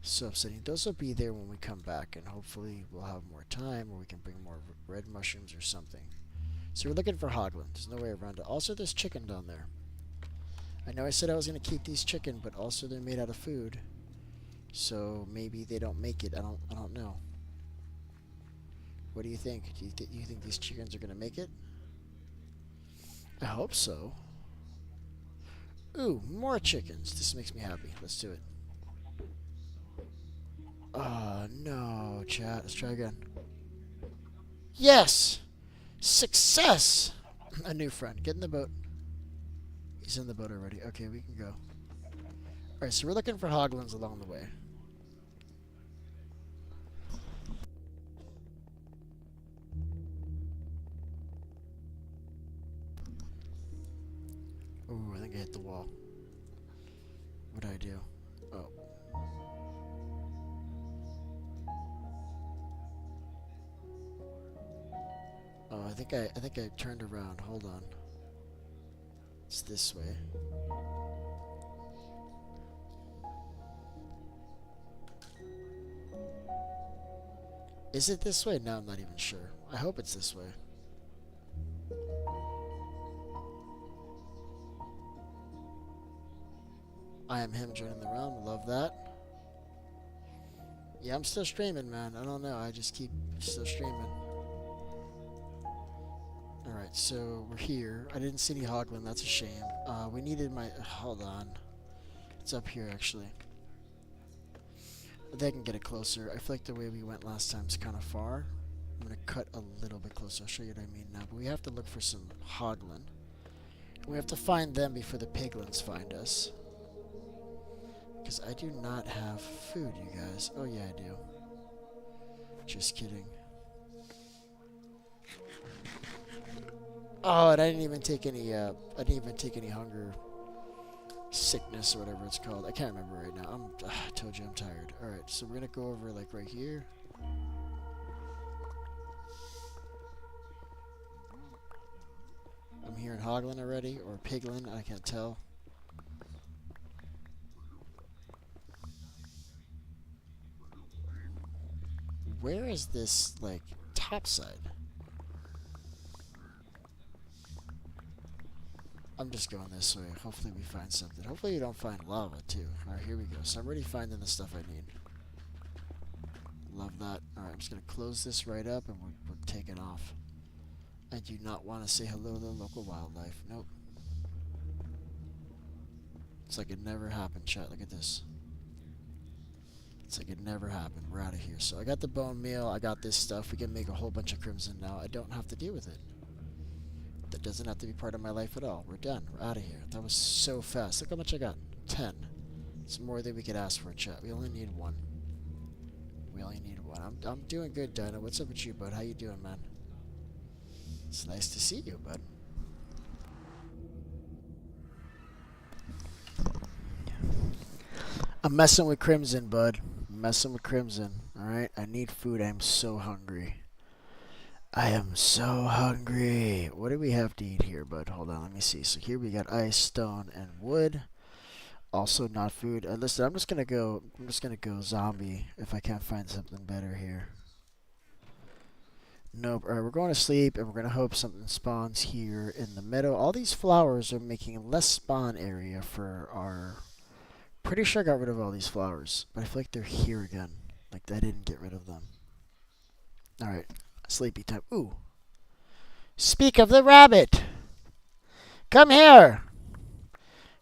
so upsetting. Those will be there when we come back, and hopefully we'll have more time, or we can bring more red mushrooms or something. So we're looking for Hoglin. There's no way around it. Also, there's chicken down there. I know I said I was going to keep these chicken, but also they're made out of food. So maybe they don't make it. I don't know. What do you think? Do you think these chickens are going to make it? I hope so. Ooh, more chickens. This makes me happy. Let's do it. Oh, no, chat. Let's try again. Yes! Success! A new friend. Get in the boat. He's in the boat already. Okay, we can go. Alright, so we're looking for Hoglins along the way. Ooh, I think I hit the wall. What did I do? Oh. Oh, I think I turned around. Hold on. It's this way. Is it this way? No, I'm not even sure. I hope it's this way. I am him joining the realm. Love that. Yeah, I'm still streaming, man. I don't know. I just keep still streaming. Alright, so we're here. I didn't see any Hoglin. That's a shame. We needed my... hold on. It's up here, actually. They can get it closer. I feel like the way we went last time is kind of far. I'm going to cut a little bit closer. I'll show you what I mean now. But we have to look for some hoglin. We have to find them before the piglins find us. Because I do not have food, you guys. Oh, yeah, I do. Just kidding. Oh, and I didn't even take any, hunger sickness or whatever it's called. I can't remember right now. I told you I'm tired. Alright, so we're going to go over, like, right here. I'm hearing hoglin already, or piglin, I can't tell. Where is this, like, top side? I'm just going this way. Hopefully we find something. Hopefully you don't find lava, too. Alright, here we go. So I'm already finding the stuff I need. Love that. Alright, I'm just going to close this right up, and we're taking off. I do not want to say hello to the local wildlife. Nope. It's like it never happened, chat. Look at this. It's like it never happened. We're out of here. So I got the bone meal. I got this stuff. We can make a whole bunch of crimson now. I don't have to deal with it. That doesn't have to be part of my life at all. We're done. We're out of here. That was so fast. Look how much I got. 10. It's more than we could ask for, chat. We only need one. We only need one. I'm doing good, Dino. What's up with you, bud? How you doing, man? It's nice to see you, bud. I'm messing with Crimson, bud. I'm messing with Crimson. Alright? I need food. I'm so hungry. I am so hungry. What do we have to eat here, bud? Hold on, let me see. So here we got ice, stone, and wood. Also not food. Listen, I'm just gonna go zombie if I can't find something better here. Nope. Alright, we're going to sleep, and we're gonna hope something spawns here in the meadow. All these flowers are making less spawn area for our... Pretty sure I got rid of all these flowers, but I feel like they're here again. Like I didn't get rid of them. Alright. Sleepy time. Ooh. Speak of the rabbit. Come here.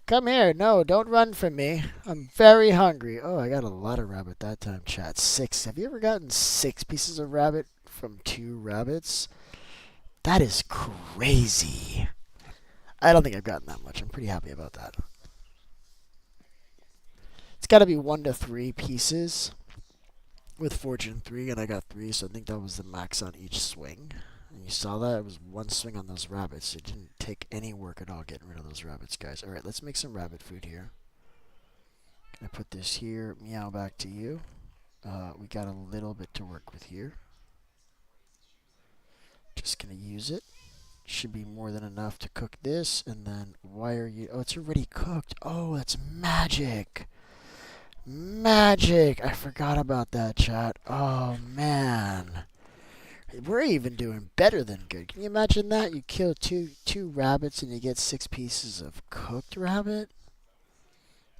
Come here. No, don't run from me. I'm very hungry. Oh, I got a lot of rabbit that time, chat. 6. Have you ever gotten 6 pieces of rabbit from 2 rabbits? That is crazy. I don't think I've gotten that much. I'm pretty happy about that. It's got to be 1 to 3 pieces. With Fortune 3, and I got 3, so I think that was the max on each swing. And you saw that? It was 1 swing on those rabbits. It didn't take any work at all getting rid of those rabbits, guys. Alright, let's make some rabbit food here. Gonna put this here. Meow, back to you. We got a little bit to work with here. Just gonna use it. Should be more than enough to cook this, and then why are you... Oh, it's already cooked. Oh, that's magic. Magic! I forgot about that, chat. Oh, man. We're even doing better than good. Can you imagine that? You kill two rabbits and you get 6 pieces of cooked rabbit?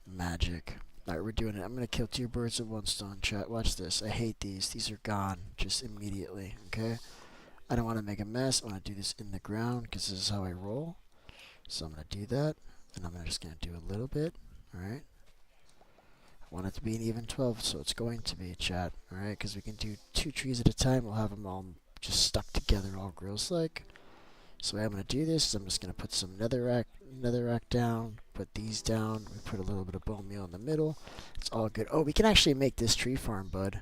Magic. Alright, we're doing it. I'm going to kill 2 birds with 1 stone, chat. Watch this. I hate these. These are gone just immediately, okay? I don't want to make a mess. I want to do this in the ground because this is how I roll. So I'm going to do that. And I'm just going to do a little bit. Alright? I want it to be an even 12, so it's going to be, chat. Alright, because we can do 2 trees at a time. We'll have them all just stuck together, all gross-like. So the way I'm going to do this is I'm just going to put some netherrack down, put these down, we put a little bit of bone meal in the middle. It's all good. Oh, we can actually make this tree farm, bud.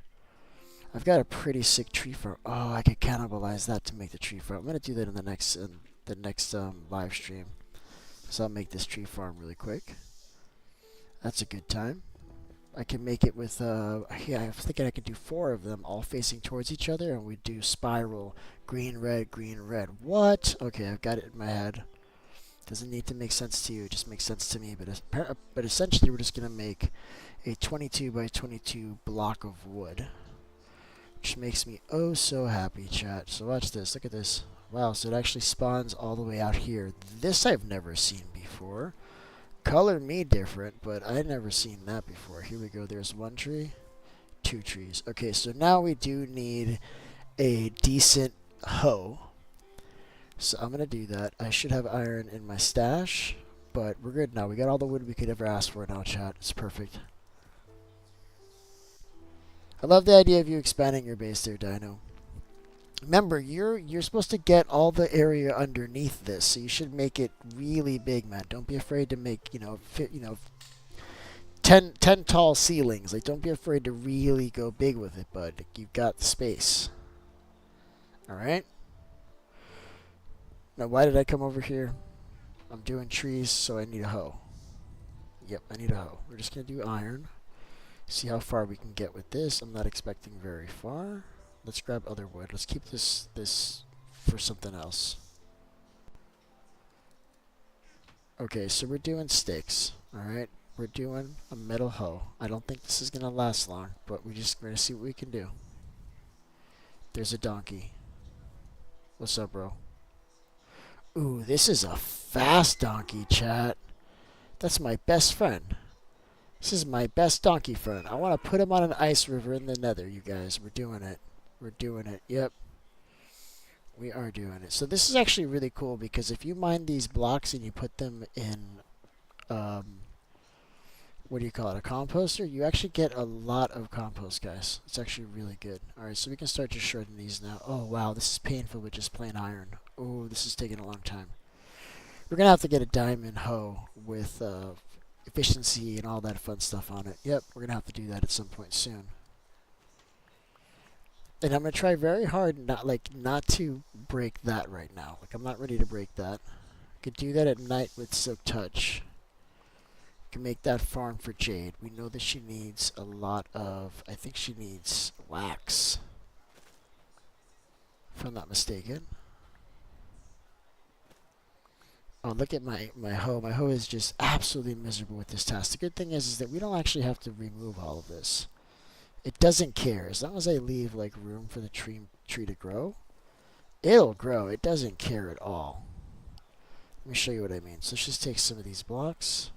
I've got a pretty sick tree farm. Oh, I could cannibalize that to make the tree farm. I'm going to do that in the next live stream. So I'll make this tree farm really quick. That's a good time. I can make it with, yeah, I was thinking I could do 4 of them all facing towards each other, and we do spiral, green, red, green, red. What? Okay, I've got it in my head. Doesn't need to make sense to you, it just makes sense to me. But essentially, we're just going to make a 22 by 22 block of wood, which makes me oh so happy, chat. So watch this, look at this. Wow, so it actually spawns all the way out here. This I've never seen before. Color me different, but I've never seen that before. Here we go. There's 1 tree, 2 trees. Okay, so now we do need a decent hoe. So I'm going to do that. I should have iron in my stash, but we're good now. We got all the wood we could ever ask for now, chat. It's perfect. I love the idea of you expanding your base there, Dino. Remember, you're supposed to get all the area underneath this, so you should make it really big, man. Don't be afraid to make, fit, 10 tall ceilings. Like, don't be afraid to really go big with it, bud. Like, you've got the space. All right. Now, why did I come over here? I'm doing trees, so I need a hoe. Yep, I need a hoe. We're just gonna do iron. See how far we can get with this. I'm not expecting very far. Let's grab other wood. Let's keep this for something else. Okay, so we're doing sticks. All right, we're doing a metal hoe. I don't think this is gonna last long, but we're gonna see what we can do. There's a donkey. What's up, bro? Ooh, this is a fast donkey, chat. That's my best friend. This is my best donkey friend. I want to put him on an ice river in the nether, you guys. We're doing it. We're doing it. Yep. We are doing it. So this is actually really cool because if you mine these blocks and you put them in, what do you call it, a composter, you actually get a lot of compost, guys. It's actually really good. Alright, so we can start just shredding these now. Oh, wow, this is painful with just plain iron. Oh, this is taking a long time. We're going to have to get a diamond hoe with efficiency and all that fun stuff on it. Yep, we're going to have to do that at some point soon. And I'm going to try very hard not to break that right now. Like, I'm not ready to break that. I could do that at night with Silk Touch. Can make that farm for Jade. We know that she needs a lot of, I think she needs wax, if I'm not mistaken. Oh, look at my hoe. My hoe is just absolutely miserable with this task. The good thing is that we don't actually have to remove all of this. It doesn't care. As long as I leave like room for the tree to grow, it'll grow. It doesn't care at all. Let me show you what I mean. So let's just take some of these blocks.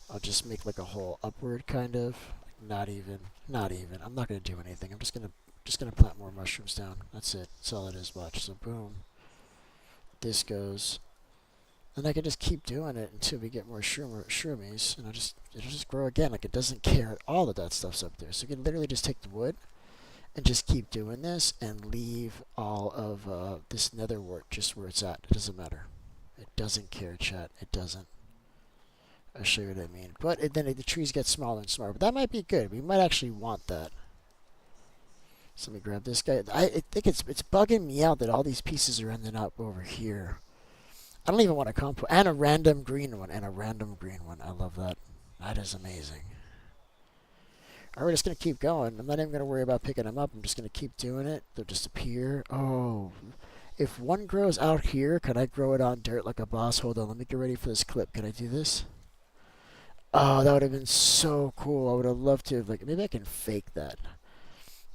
I'll just make like a hole upward, kind of. Not even. I'm not gonna do anything. I'm just gonna plant more mushrooms down. That's it. That's all it is. Watch. So boom. This goes, and I can just keep doing it until we get more shroomies, and it'll just grow again. Like, it doesn't care at all that stuff's up there. So you can literally just take the wood and just keep doing this and leave all of this nether wart just where it's at. It doesn't matter. It doesn't care, chat. It doesn't. I'll show you what I mean. But then the trees get smaller and smaller. But that might be good. We might actually want that. So let me grab this guy. I think it's bugging me out that all these pieces are ending up over here. I don't even want a compost. And a random green one. I love that. That is amazing. Alright, we're just going to keep going. I'm not even going to worry about picking them up. I'm just going to keep doing it. They'll just appear. Oh. If one grows out here, can I grow it on dirt like a boss? Hold on. Let me get ready for this clip. Can I do this? Oh, that would have been so cool. I would have loved to have, like, maybe I can fake that.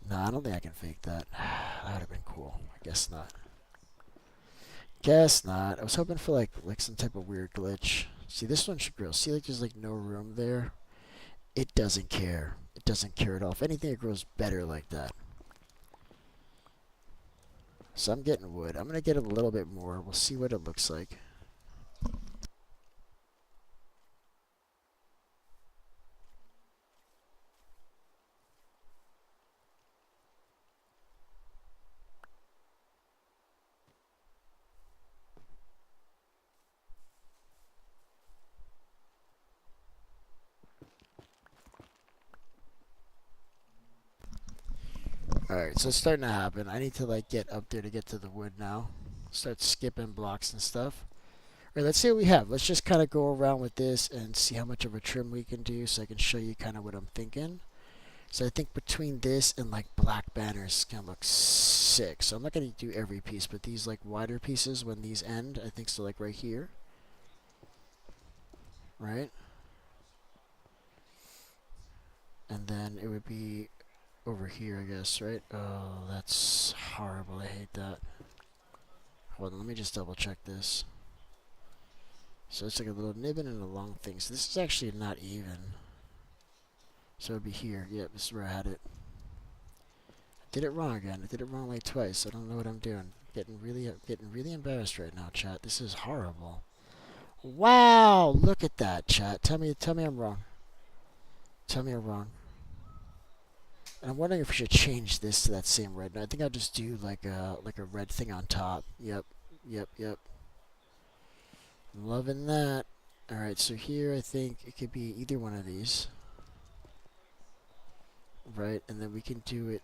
No, I don't think I can fake that. That would have been cool. I guess not. Guess not. I was hoping for like some type of weird glitch. See, this one should grow. See, like there's like no room there. It doesn't care. It doesn't care at all. If anything, it grows better like that. So I'm getting wood. I'm gonna get a little bit more. We'll see what it looks like. Alright, so it's starting to happen. I need to like get up there to get to the wood now. Start skipping blocks and stuff. Alright, let's see what we have. Let's just kind of go around with this and see how much of a trim we can do so I can show you kind of what I'm thinking. So I think between this and like black banners is gonna look sick. So I'm not gonna do every piece, but these like wider pieces when these end, I think so, like right here. Right? And then it would be over here, I guess, right? Oh, that's horrible. I hate that. Hold on, let me just double check this. So it's like a little nibbin and a long thing. So this is actually not even. So it'd be here. Yep, this is where I had it. I did it wrong again. I did it wrong like twice. I don't know what I'm doing. Getting really embarrassed right now, chat. This is horrible. Wow, look at that, chat. Tell me I'm wrong. Tell me I'm wrong. And I'm wondering if we should change this to that same red. And I think I'll just do like a red thing on top. Yep, yep, yep. Loving that. Alright, so here I think it could be either one of these. Right, and then we can do it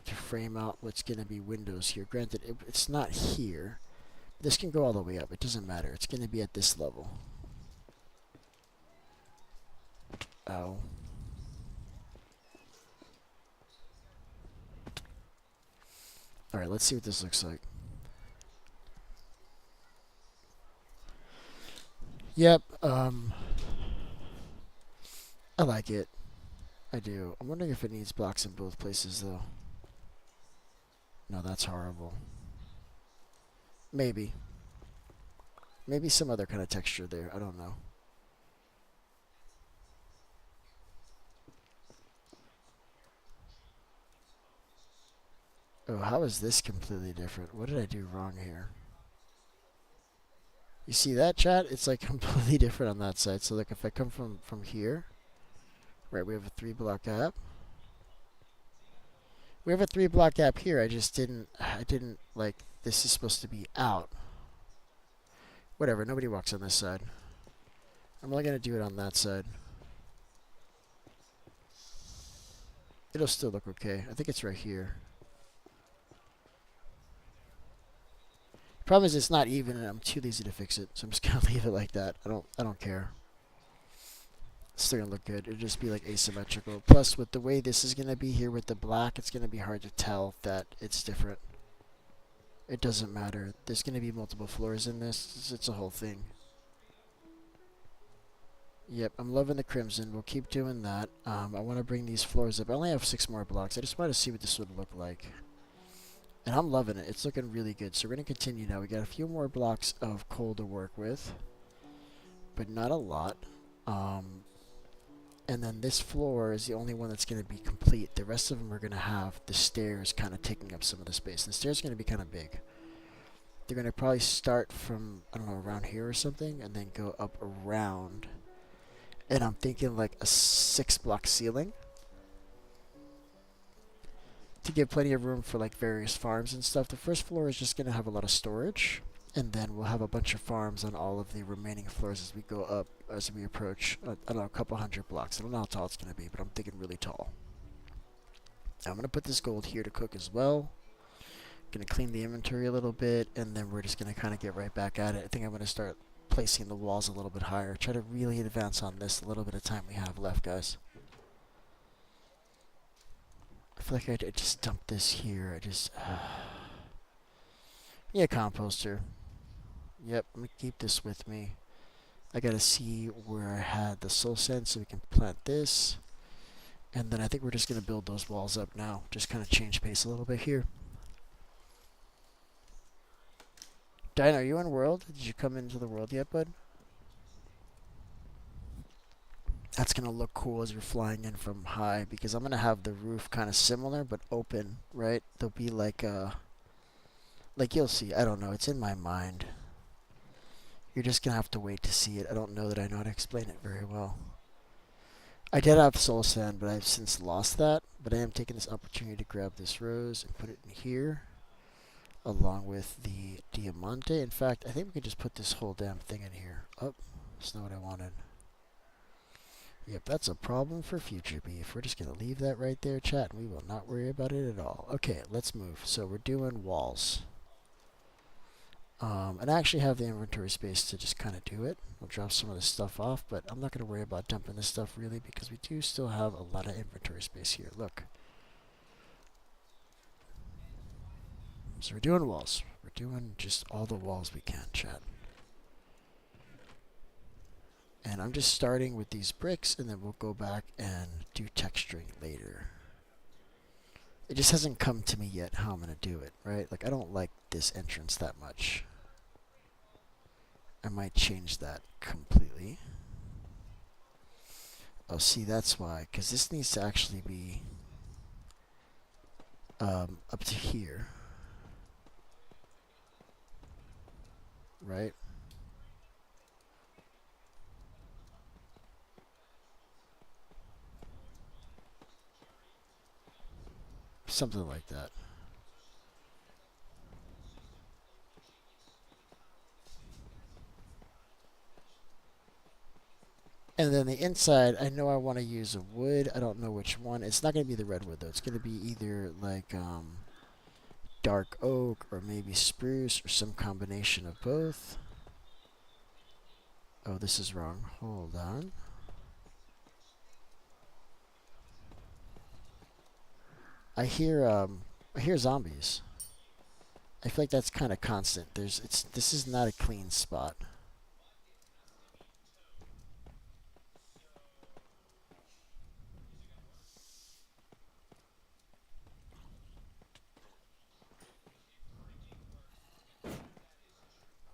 to frame out what's going to be windows here. Granted, it's not here. This can go all the way up. It doesn't matter. It's going to be at this level. Ow. Alright, let's see what this looks like. Yep, I like it. I do. I'm wondering if it needs blocks in both places, though. No, that's horrible. Maybe. Maybe some other kind of texture there. I don't know. Oh, how is this completely different? What did I do wrong here? You see that, chat? It's like completely different on that side. So like if I come from here, right, we have a 3-block gap. We have a 3-block gap here. I didn't like, this is supposed to be out. Whatever, nobody walks on this side. I'm only gonna do it on that side. It'll still look okay. I think it's right here. Problem is it's not even and I'm too lazy to fix it, so I'm just gonna leave it like that. I don't care. It's still gonna look good. It'll just be like asymmetrical. Plus with the way this is gonna be here with the black, it's gonna be hard to tell that it's different. It doesn't matter. There's gonna be multiple floors in this. It's a whole thing. Yep, I'm loving the crimson. We'll keep doing that. I want to bring these floors up. I only have 6 more blocks. I just wanted to see what this would look like. And I'm loving it. It's looking really good. So we're going to continue now. We got a few more blocks of coal to work with, but not a lot. And then this floor is the only one that's going to be complete. The rest of them are going to have the stairs kind of taking up some of the space. And the stairs are going to be kind of big. They're going to probably start from, I don't know, around here or something, and then go up around. And I'm thinking like a 6-block ceiling to give plenty of room for like various farms and stuff. The first floor is just going to have a lot of storage, and then we'll have a bunch of farms on all of the remaining floors as we go up, as we approach, I don't know, a couple hundred blocks. I don't know how tall it's going to be, but I'm thinking really tall. I'm going to put this gold here to cook as well. Going to clean the inventory a little bit, and then we're just going to kind of get right back at it. I think I'm going to start placing the walls a little bit higher. Try to really advance on this a little bit of time we have left, guys. I feel like I just dumped this here. I just... yeah, composter. Yep, I'm going to keep this with me. I got to see where I had the soul sand so we can plant this. And then I think we're just going to build those walls up now. Just kind of change pace a little bit here. Dino, are you in world? Did you come into the world yet, bud? That's going to look cool as you're flying in from high, because I'm going to have the roof kind of similar but open, right? There'll be like you'll see. I don't know. It's in my mind. You're just going to have to wait to see it. I don't know that I know how to explain it very well. I did have soul sand, but I've since lost that. But I am taking this opportunity to grab this rose and put it in here, along with the diamante. In fact, I think we can just put this whole damn thing in here. Oh, that's not what I wanted. Yep, that's a problem for future beef. We're just going to leave that right there, chat, and we will not worry about it at all. Okay, let's move. So we're doing walls. And I actually have the inventory space to just kind of do it. We'll drop some of this stuff off, but I'm not going to worry about dumping this stuff really, because we do still have a lot of inventory space here. Look. So we're doing walls. We're doing just all the walls we can, chat. And I'm just starting with these bricks, and then we'll go back and do texturing later. It just hasn't come to me yet how I'm going to do it, right? Like, I don't like this entrance that much. I might change that completely. Oh, see, that's why. Because this needs to actually be up to here. Right? Something like that. And then the inside, I know I want to use a wood. I don't know which one. It's not going to be the redwood, though. It's going to be either like dark oak or maybe spruce or some combination of both. Oh, this is wrong. Hold on. I hear zombies. I feel like that's kind of constant. This is not a clean spot.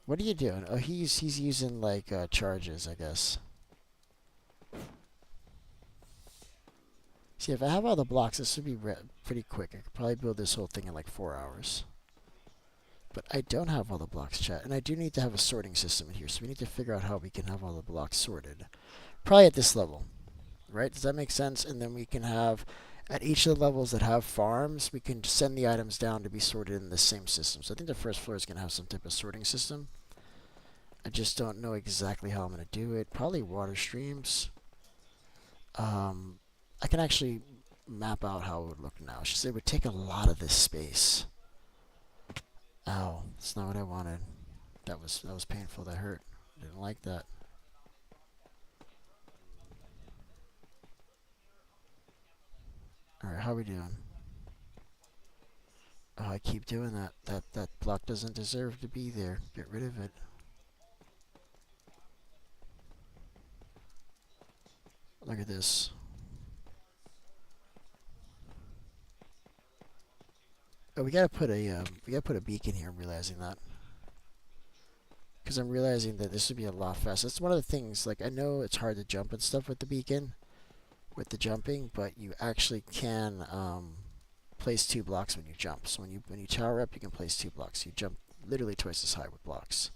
What are you doing? Oh, he's using like charges, I guess. See, if I have all the blocks, this would be pretty quick. I could probably build this whole thing in like 4 hours. But I don't have all the blocks, chat, and I do need to have a sorting system in here, so we need to figure out how we can have all the blocks sorted. Probably at this level, right? Does that make sense? And then we can have, at each of the levels that have farms, we can send the items down to be sorted in the same system. So I think the first floor is going to have some type of sorting system. I just don't know exactly how I'm going to do it. Probably water streams. I can actually map out how it would look now. It's just it would take a lot of this space. Ow, that's not what I wanted. That was painful. That hurt. I didn't like that. All right, how are we doing? Oh, I keep doing that. That block doesn't deserve to be there. Get rid of it. Look at this. Oh, we gotta put a beacon here. I'm realizing that, because I'm realizing that this would be a lot faster. That's one of the things. Like, I know it's hard to jump and stuff with the beacon, with the jumping, but you actually can place 2 blocks when you jump. So when you tower up, you can place 2 blocks. You jump literally twice as high with blocks.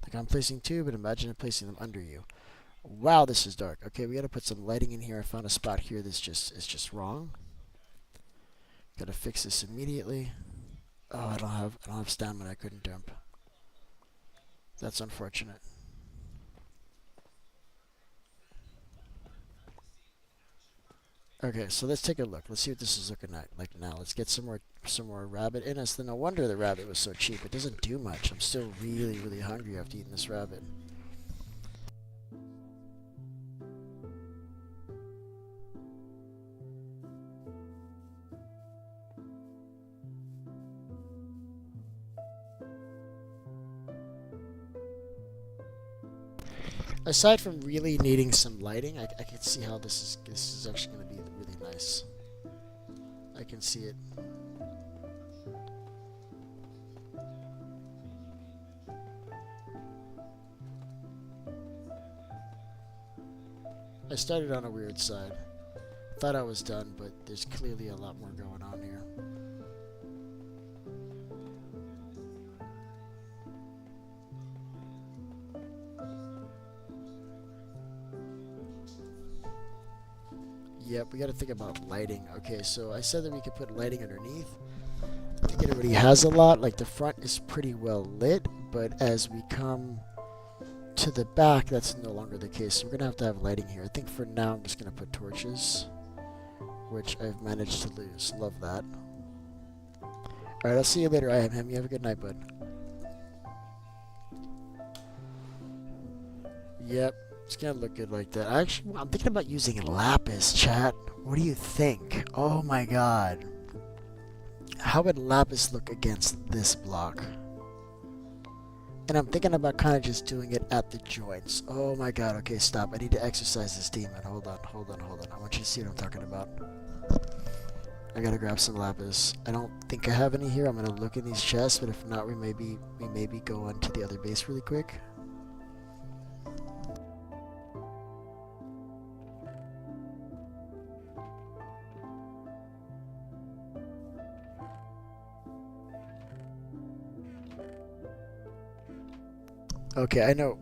Like, I'm placing 2, but imagine placing them under you. Wow, this is dark. Okay, we gotta put some lighting in here. I found a spot here that's just wrong. Gotta fix this immediately. Oh, I don't have stamina. I couldn't jump. That's unfortunate. Okay, so let's take a look. Let's see what this is looking like now. Let's get some more rabbit in us. Then no wonder the rabbit was so cheap. It doesn't do much. I'm still really hungry after eating this rabbit. Aside from really needing some lighting, I can see how this is actually going to be really nice. I can see it. I started on a weird side. Thought I was done, but there's clearly a lot more going on here. Yep, we got to think about lighting. Okay, so I said that we could put lighting underneath. I think it already has a lot. Like, the front is pretty well lit, but as we come to the back, that's no longer the case. So we're going to have lighting here. I think for now I'm just going to put torches, which I've managed to lose. Love that. Alright, I'll see you later, I am him. You have a good night, bud. Yep, it's gonna look good like that. Actually, I'm thinking about using lapis, chat. What do you think? Oh my god. How would lapis look against this block? And I'm thinking about kind of just doing it at the joints. Oh my god, okay, stop. I need to exercise this demon. Hold on. I want you to see what I'm talking about. I gotta grab some lapis. I don't think I have any here. I'm gonna look in these chests, but if not, we maybe go on to the other base really quick. Okay, I know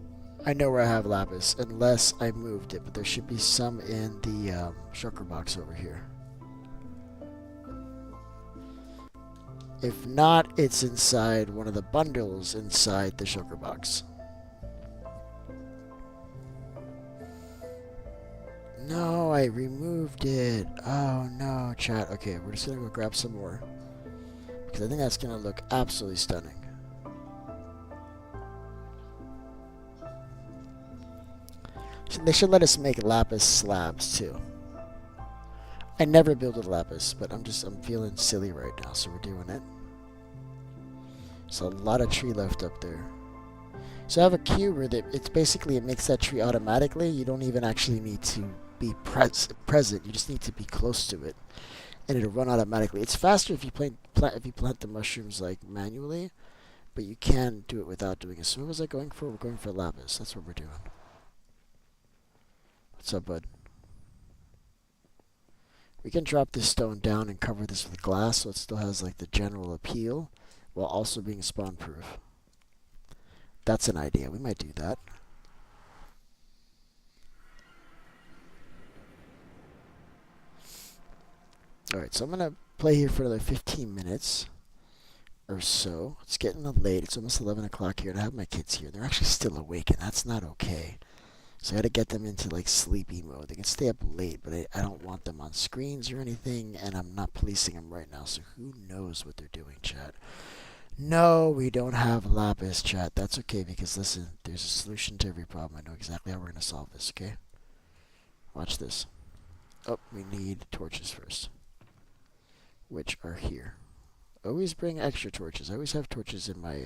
I know where I have lapis, unless I moved it, but there should be some in the shulker box over here. If not, it's inside one of the bundles inside the shulker box. No, I removed it. Oh no, chat. Okay, we're just gonna go grab some more. Because I think that's gonna look absolutely stunning. They should let us make lapis slabs too. I never build with lapis, but I'm feeling silly right now, so we're doing it. So a lot of tree left up there. So I have a cuber that it makes that tree automatically. You don't even actually need to be present. You just need to be close to it, and it'll run automatically. It's faster if you plant the mushrooms like manually, but you can do it without doing it. So what was I going for? We're going for lapis. That's what we're doing. What's up, bud? We can drop this stone down and cover this with glass so it still has like the general appeal while also being spawn proof. That's an idea. We might do that. Alright, so I'm going to play here for another 15 minutes or so. It's getting late. It's almost 11 o'clock here, and I have my kids here. They're actually still awake, and that's not okay. So I got to get them into like sleepy mode. They can stay up late, but I don't want them on screens or anything, and I'm not policing them right now, so who knows what they're doing, chat. No, we don't have lapis, chat. That's okay, because listen, there's a solution to every problem. I know exactly how we're going to solve this, okay? Watch this. Oh, we need torches first, which are here. Always bring extra torches. I always have torches in my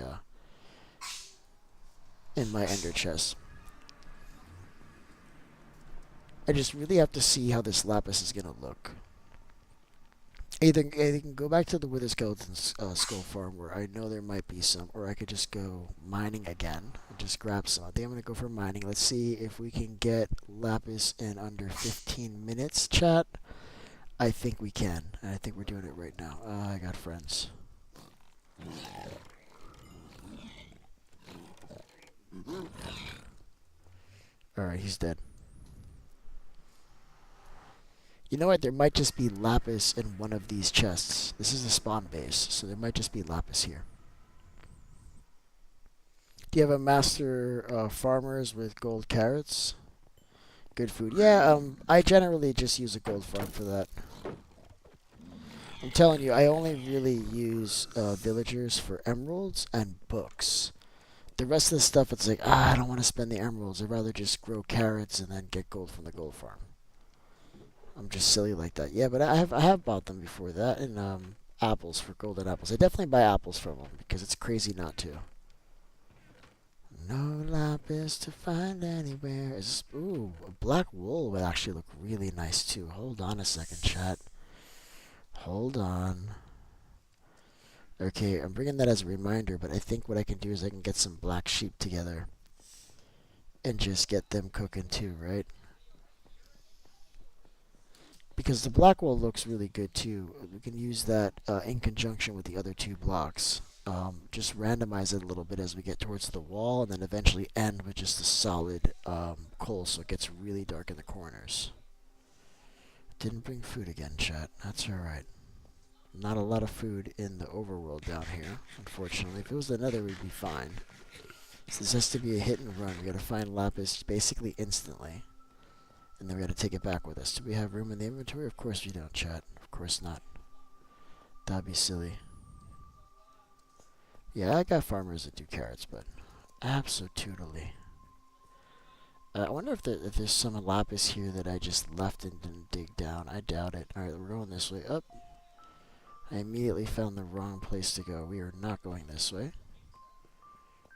ender chest. I just really have to see how this lapis is going to look. Either can go back to the Wither Skeleton's skull farm where I know there might be some, or I could just go mining again and just grab some. I think I'm going to go for mining. Let's see if we can get lapis in under 15 minutes, chat. I think we can, and I think we're doing it right now. I got friends. Alright, he's dead. You know what? There might just be lapis in one of these chests. This is a spawn base, so there might just be lapis here. Do you have a master farmers with gold carrots? Good food. Yeah, I generally just use a gold farm for that. I'm telling you, I only really use villagers for emeralds and books. The rest of the stuff, it's like, I don't want to spend the emeralds. I'd rather just grow carrots and then get gold from the gold farm. I'm just silly like that. Yeah, but I have bought them before that, and apples for golden apples. I definitely buy apples from them because it's crazy not to. No lapis to find anywhere. Ooh, a black wool would actually look really nice too. Hold on a second, chat. Hold on. Okay, I'm bringing that as a reminder, but I think what I can do is I can get some black sheep together and just get them cooking too, right? Because the black wool looks really good too. We can use that in conjunction with the other two blocks. Just randomize it a little bit as we get towards the wall, and then eventually end with just a solid coal so it gets really dark in the corners. Didn't bring food again, chat. That's alright. Not a lot of food in the overworld down here, unfortunately. If it was the nether, we'd be fine. So this has to be a hit and run. We gotta find lapis basically instantly. And then we gotta take it back with us. Do we have room in the inventory? Of course we don't, chat. Of course not. That'd be silly. Yeah, I got farmers that do carrots, but absolutely. I wonder if there's some lapis here that I just left and didn't dig down. I doubt it. Alright, we're going this way. Up. I immediately found the wrong place to go. We are not going this way.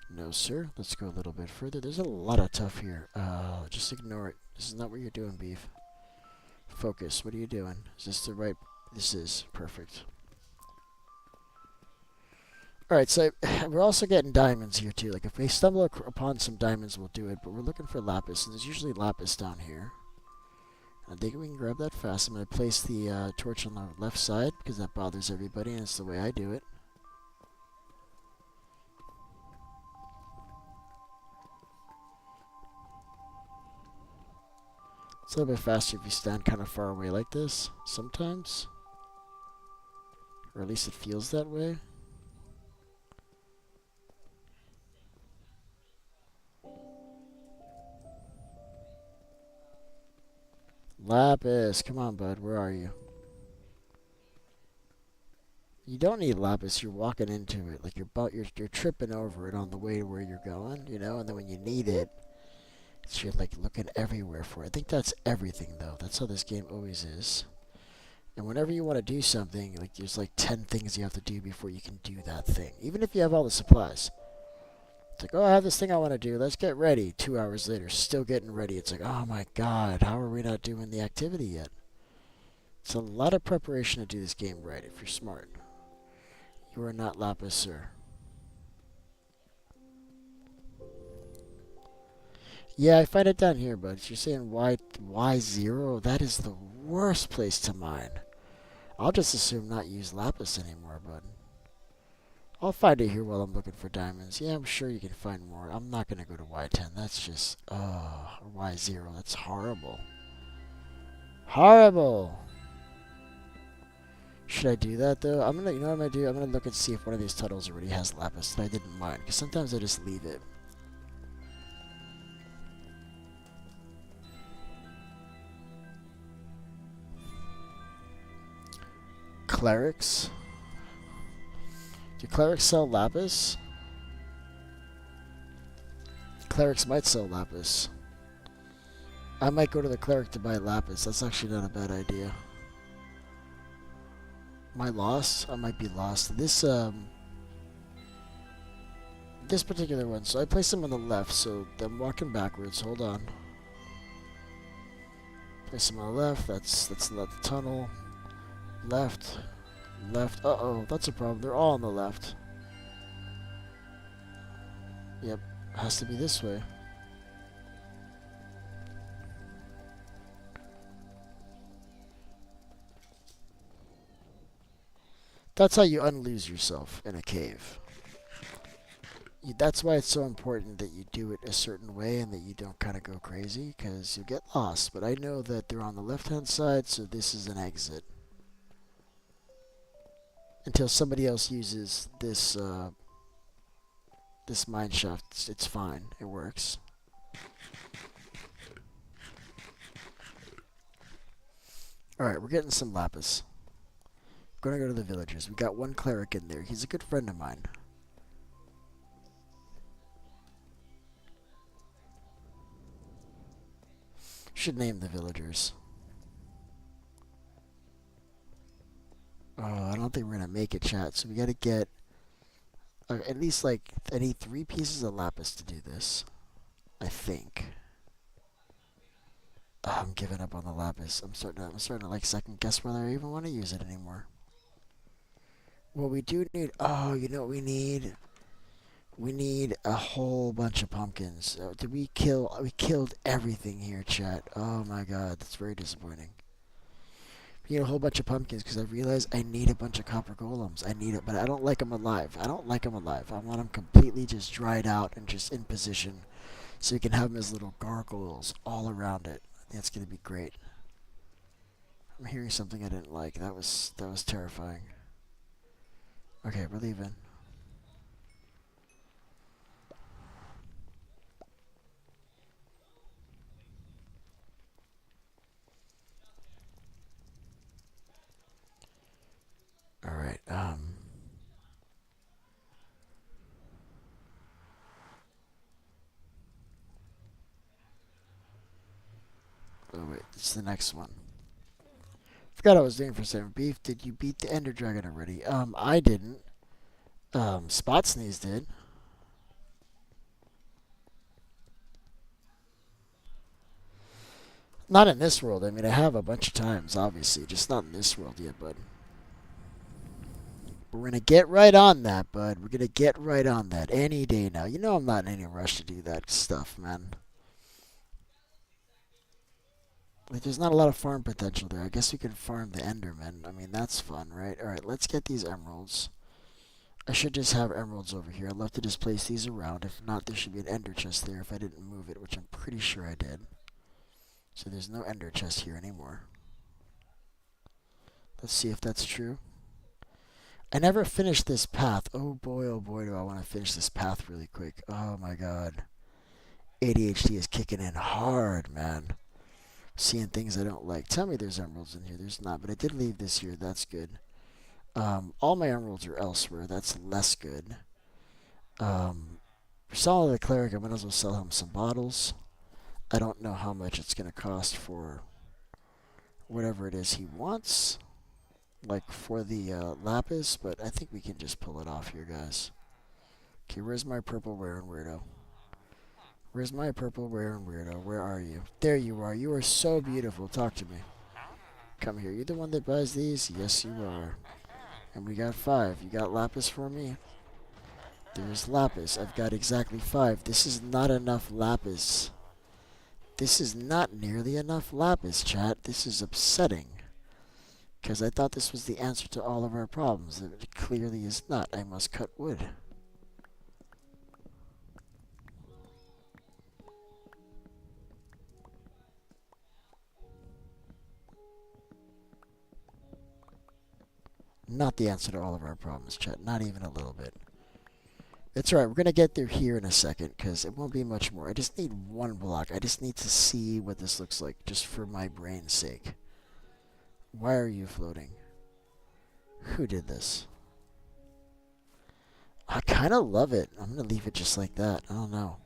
No, sir. Let's go a little bit further. There's a lot of tuff here. Just ignore it. This is not what you're doing, beef. Focus. What are you doing? Is this the right... This is. Perfect. Alright, so we're also getting diamonds here, too. Like, if we stumble upon some diamonds, we'll do it. But we're looking for lapis, and there's usually lapis down here. I think we can grab that fast. I'm going to place the torch on the left side, because that bothers everybody, and it's the way I do it. It's a little bit faster if you stand kind of far away like this, sometimes. Or at least it feels that way. Lapis, come on, bud, where are you? You don't need lapis. You're walking into it, like you're tripping over it on the way to where you're going, you know. And then when you need it, you're like looking everywhere for it. I think that's everything, though. That's how this game always is. And whenever you want to do something, like there's like 10 things you have to do before you can do that thing, even if you have all the supplies. It's like, oh, I have this thing I want to do. Let's get ready. 2 hours later, still getting ready. It's like, oh my god, how are we not doing the activity yet? It's a lot of preparation to do this game right if you're smart. You are not Lapis, sir. Yeah, I find it down here, but you're saying Y0? That is the worst place to mine. I'll just assume not use Lapis anymore, bud. I'll find it here while I'm looking for diamonds. Yeah, I'm sure you can find more. I'm not going to go to Y10. That's just, or Y0. That's horrible. Horrible! Should I do that, though? You know what I'm going to do? I'm going to look and see if one of these tunnels already has lapis that I didn't mind. Because sometimes I just leave it. Clerics? Do clerics sell lapis? Clerics might sell lapis. I might go to the cleric to buy lapis. That's actually not a bad idea. Am I lost? I might be lost. This particular one. So I placed them on the left, so I'm walking backwards. Hold on. Place them on the left. That's not the tunnel. Left. Left. Uh-oh, that's a problem. They're all on the left. Yep. Has to be this way. That's how you unlose yourself in a cave. That's why it's so important that you do it a certain way and that you don't kind of go crazy, because you get lost. But I know that they're on the left-hand side, so this is an exit. Until somebody else uses this this mine shaft, it's fine. It works. Alright, we're getting some lapis. We're gonna go to the villagers. We got one cleric in there. He's a good friend of mine. Should name the villagers. Oh, I don't think we're gonna make it, chat. So we gotta get at least like I need 3 pieces of lapis to do this. I think. Oh, I'm giving up on the lapis. I'm starting to like second guess whether I even want to use it anymore. Well, we do need. Oh, you know what we need? We need a whole bunch of pumpkins. Did we kill? We killed everything here, chat. Oh my god, that's very disappointing. We need a whole bunch of pumpkins because I realized I need a bunch of copper golems. I need it, but I don't like them alive. I don't like them alive. I want them completely just dried out and just in position, so you can have them as little gargoyles all around it. I think that's gonna be great. I'm hearing something I didn't like. That was terrifying. Okay, we're leaving. Alright, oh wait, it's the next one. Forgot what I was doing for a second. Beef, did you beat the Ender Dragon already? I didn't. Spot Sneeze did. Not in this world. I mean, I have a bunch of times, obviously. Just not in this world yet, bud. We're going to get right on that, bud. We're going to get right on that any day now. You know I'm not in any rush to do that stuff, man. Like, there's not a lot of farm potential there. I guess we can farm the Enderman. I mean, that's fun, right? Alright, let's get these emeralds. I should just have emeralds over here. I'd love to just place these around. If not, there should be an ender chest there if I didn't move it, which I'm pretty sure I did. So there's no ender chest here anymore. Let's see if that's true. I never finished this path. Oh boy, do I want to finish this path really quick. Oh my god. ADHD is kicking in hard, man. Seeing things I don't like. Tell me there's emeralds in here. There's not, but I did leave this here. That's good. All my emeralds are elsewhere. That's less good. For selling the cleric, I might as well sell him some bottles. I don't know how much it's going to cost for whatever it is he wants. Like for the lapis, but I think we can just pull it off here, guys. Okay, where's my purple rare and weirdo? Where's my purple rare and weirdo? Where are you? There you are. You are so beautiful. Talk to me. Come here. You the one that buys these? Yes, you are. And we got 5. You got lapis for me? There's lapis. I've got exactly 5. This is not enough lapis. This is not nearly enough lapis, chat. This is upsetting. Because I thought this was the answer to all of our problems. It clearly is not. I must cut wood. Not the answer to all of our problems, chat. Not even a little bit. It's alright. We're going to get there here in a second because it won't be much more. I just need 1 block. I just need to see what this looks like just for my brain's sake. Why are you floating? Who did this? I kind of love it. I'm going to leave it just like that. I don't know.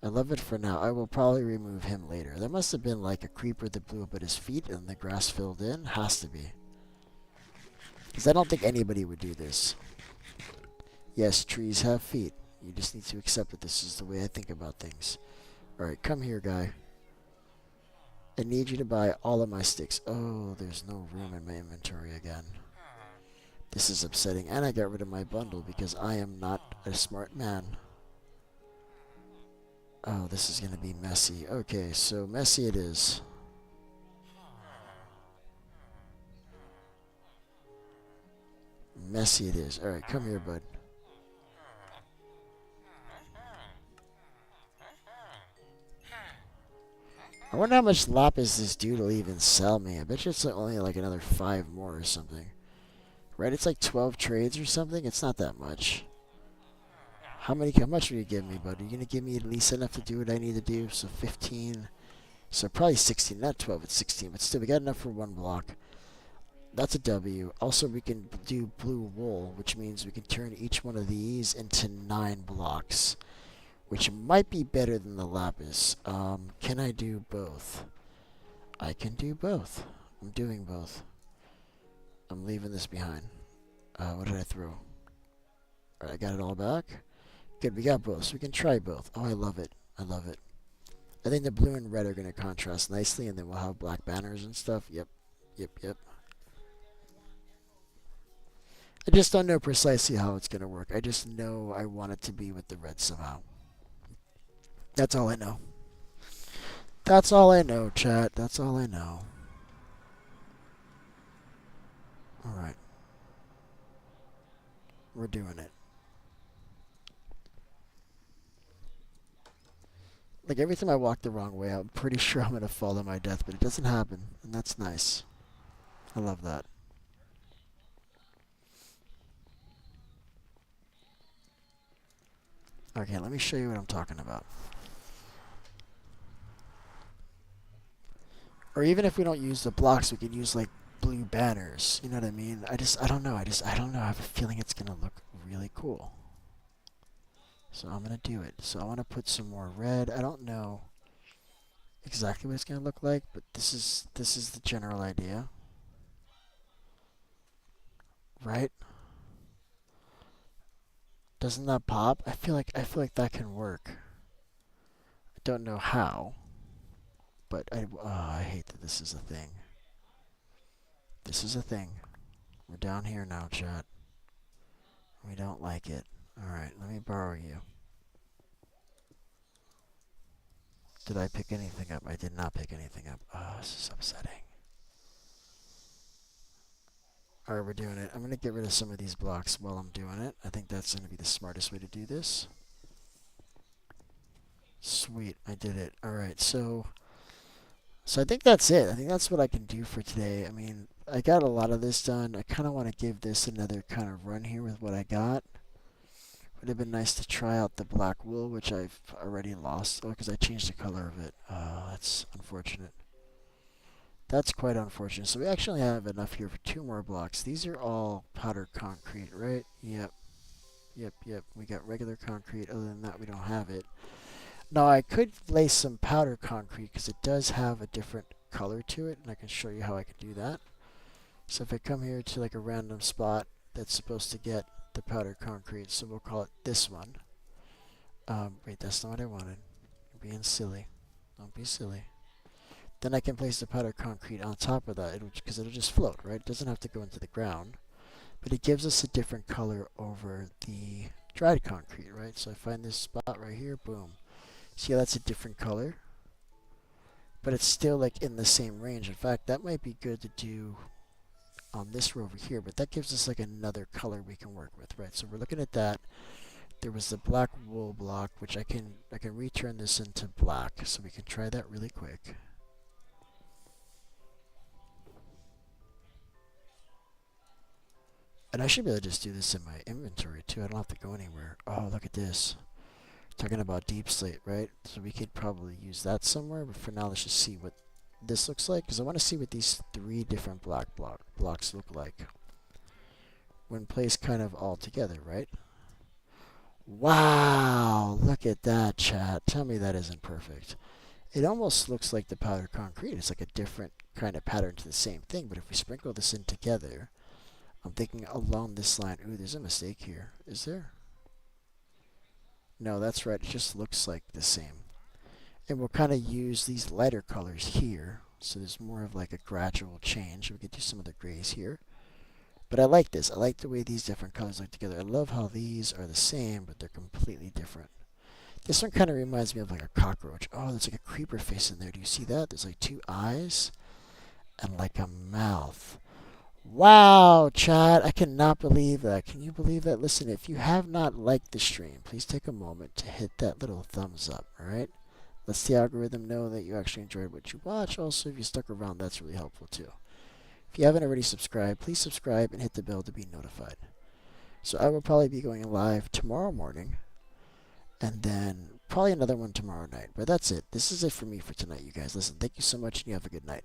I love it for now. I will probably remove him later. There must have been like a creeper that blew up at his feet and the grass filled in. Has to be. Because I don't think anybody would do this. Yes, trees have feet. You just need to accept that this is the way I think about things. Alright, come here, guy. I need you to buy all of my sticks. Oh, there's no room in my inventory again. This is upsetting. And I got rid of my bundle because I am not a smart man. Oh, this is going to be messy. Okay, so messy it is. Messy it is. Alright, come here, bud. I wonder how much lapis this dude will even sell me. I bet you it's only like another 5 more or something. Right? It's like 12 trades or something. It's not that much. How much will you give me, bud? Are you going to give me at least enough to do what I need to do? So 15. So probably 16. Not 12, it's 16. But still, we got enough for 1 block. That's a W. Also, we can do blue wool, which means we can turn each one of these into 9 blocks, which might be better than the lapis. Can I do both? I can do both. I'm doing both. I'm leaving this behind. What did I throw? Alright, I got it all back. Good, we got both, so we can try both. Oh, I love it. I love it. I think the blue and red are going to contrast nicely, and then we'll have black banners and stuff. Yep. I just don't know precisely how it's going to work. I just know I want it to be with the red somehow. That's all I know. That's all I know, chat. That's all I know. Alright. We're doing it. Like, every time I walk the wrong way, I'm pretty sure I'm going to fall to my death, but it doesn't happen, and that's nice. I love that. Okay, let me show you what I'm talking about. Or even if we don't use the blocks, we could use, like, blue banners. You know what I mean? I don't know. I don't know. I have a feeling it's going to look really cool. So I'm going to do it. So I want to put some more red. I don't know exactly what it's going to look like, but this is the general idea. Right? Doesn't that pop? I feel like that can work. I don't know how, but I hate that this is a thing. This is a thing. We're down here now, chat. We don't like it. Alright, let me borrow you. Did I pick anything up? I did not pick anything up. Oh, this is upsetting. Alright, we're doing it. I'm going to get rid of some of these blocks while I'm doing it. I think that's going to be the smartest way to do this. Sweet, I did it. Alright, so So I think that's it. I think that's what I can do for today. I mean, I got a lot of this done. I kind of want to give this another kind of run here with what I got. Would have been nice to try out the black wool, which I've already lost. Oh, because I changed the color of it. Oh, that's unfortunate. That's quite unfortunate. So we actually have enough here for 2 more blocks. These are all powdered concrete, right? Yep. Yep. We got regular concrete. Other than that, we don't have it. Now, I could lay some powder concrete because it does have a different color to it, and I can show you how I can do that. So if I come here to like a random spot that's supposed to get the powder concrete, so we'll call it this one. Wait, that's not what I wanted. You're being silly. Don't be silly. Then I can place the powder concrete on top of that, because it'll just float, right? It doesn't have to go into the ground. But it gives us a different color over the dried concrete, right? So I find this spot right here, boom. See how that's a different color? But it's still like in the same range. In fact, that might be good to do on this row over here, but that gives us like another color we can work with, right? So we're looking at that. There was the black wool block, which I can return this into black, so we can try that really quick. And I should be able to just do this in my inventory too. I don't have to go anywhere. Oh, look at this. Talking about deep slate, right? So we could probably use that somewhere, but for now let's just see what this looks like, because I want to see what these 3 different black blocks look like when placed kind of all together, right? Wow, look at that, chat. Tell me that isn't perfect. It almost looks like the powder concrete. It's like a different kind of pattern to the same thing, but if we sprinkle this in together, I'm thinking along this line. Ooh, there's a mistake here. Is there? No, that's right. It just looks like the same. And we'll kind of use these lighter colors here. So there's more of like a gradual change. We could do some of the grays here. But I like this. I like the way these different colors look together. I love how these are the same, but they're completely different. This one kind of reminds me of like a cockroach. Oh, there's like a creeper face in there. Do you see that? There's like 2 eyes and like a mouth. Wow, chat, I cannot believe that. Can you believe that? Listen, if you have not liked the stream, please take a moment to hit that little thumbs up, alright? Lets the algorithm know that you actually enjoyed what you watch. Also, if you stuck around, that's really helpful too. If you haven't already subscribed, please subscribe and hit the bell to be notified. So I will probably be going live tomorrow morning, and then probably another one tomorrow night. But that's it. This is it for me for tonight, you guys. Listen, thank you so much, and you have a good night.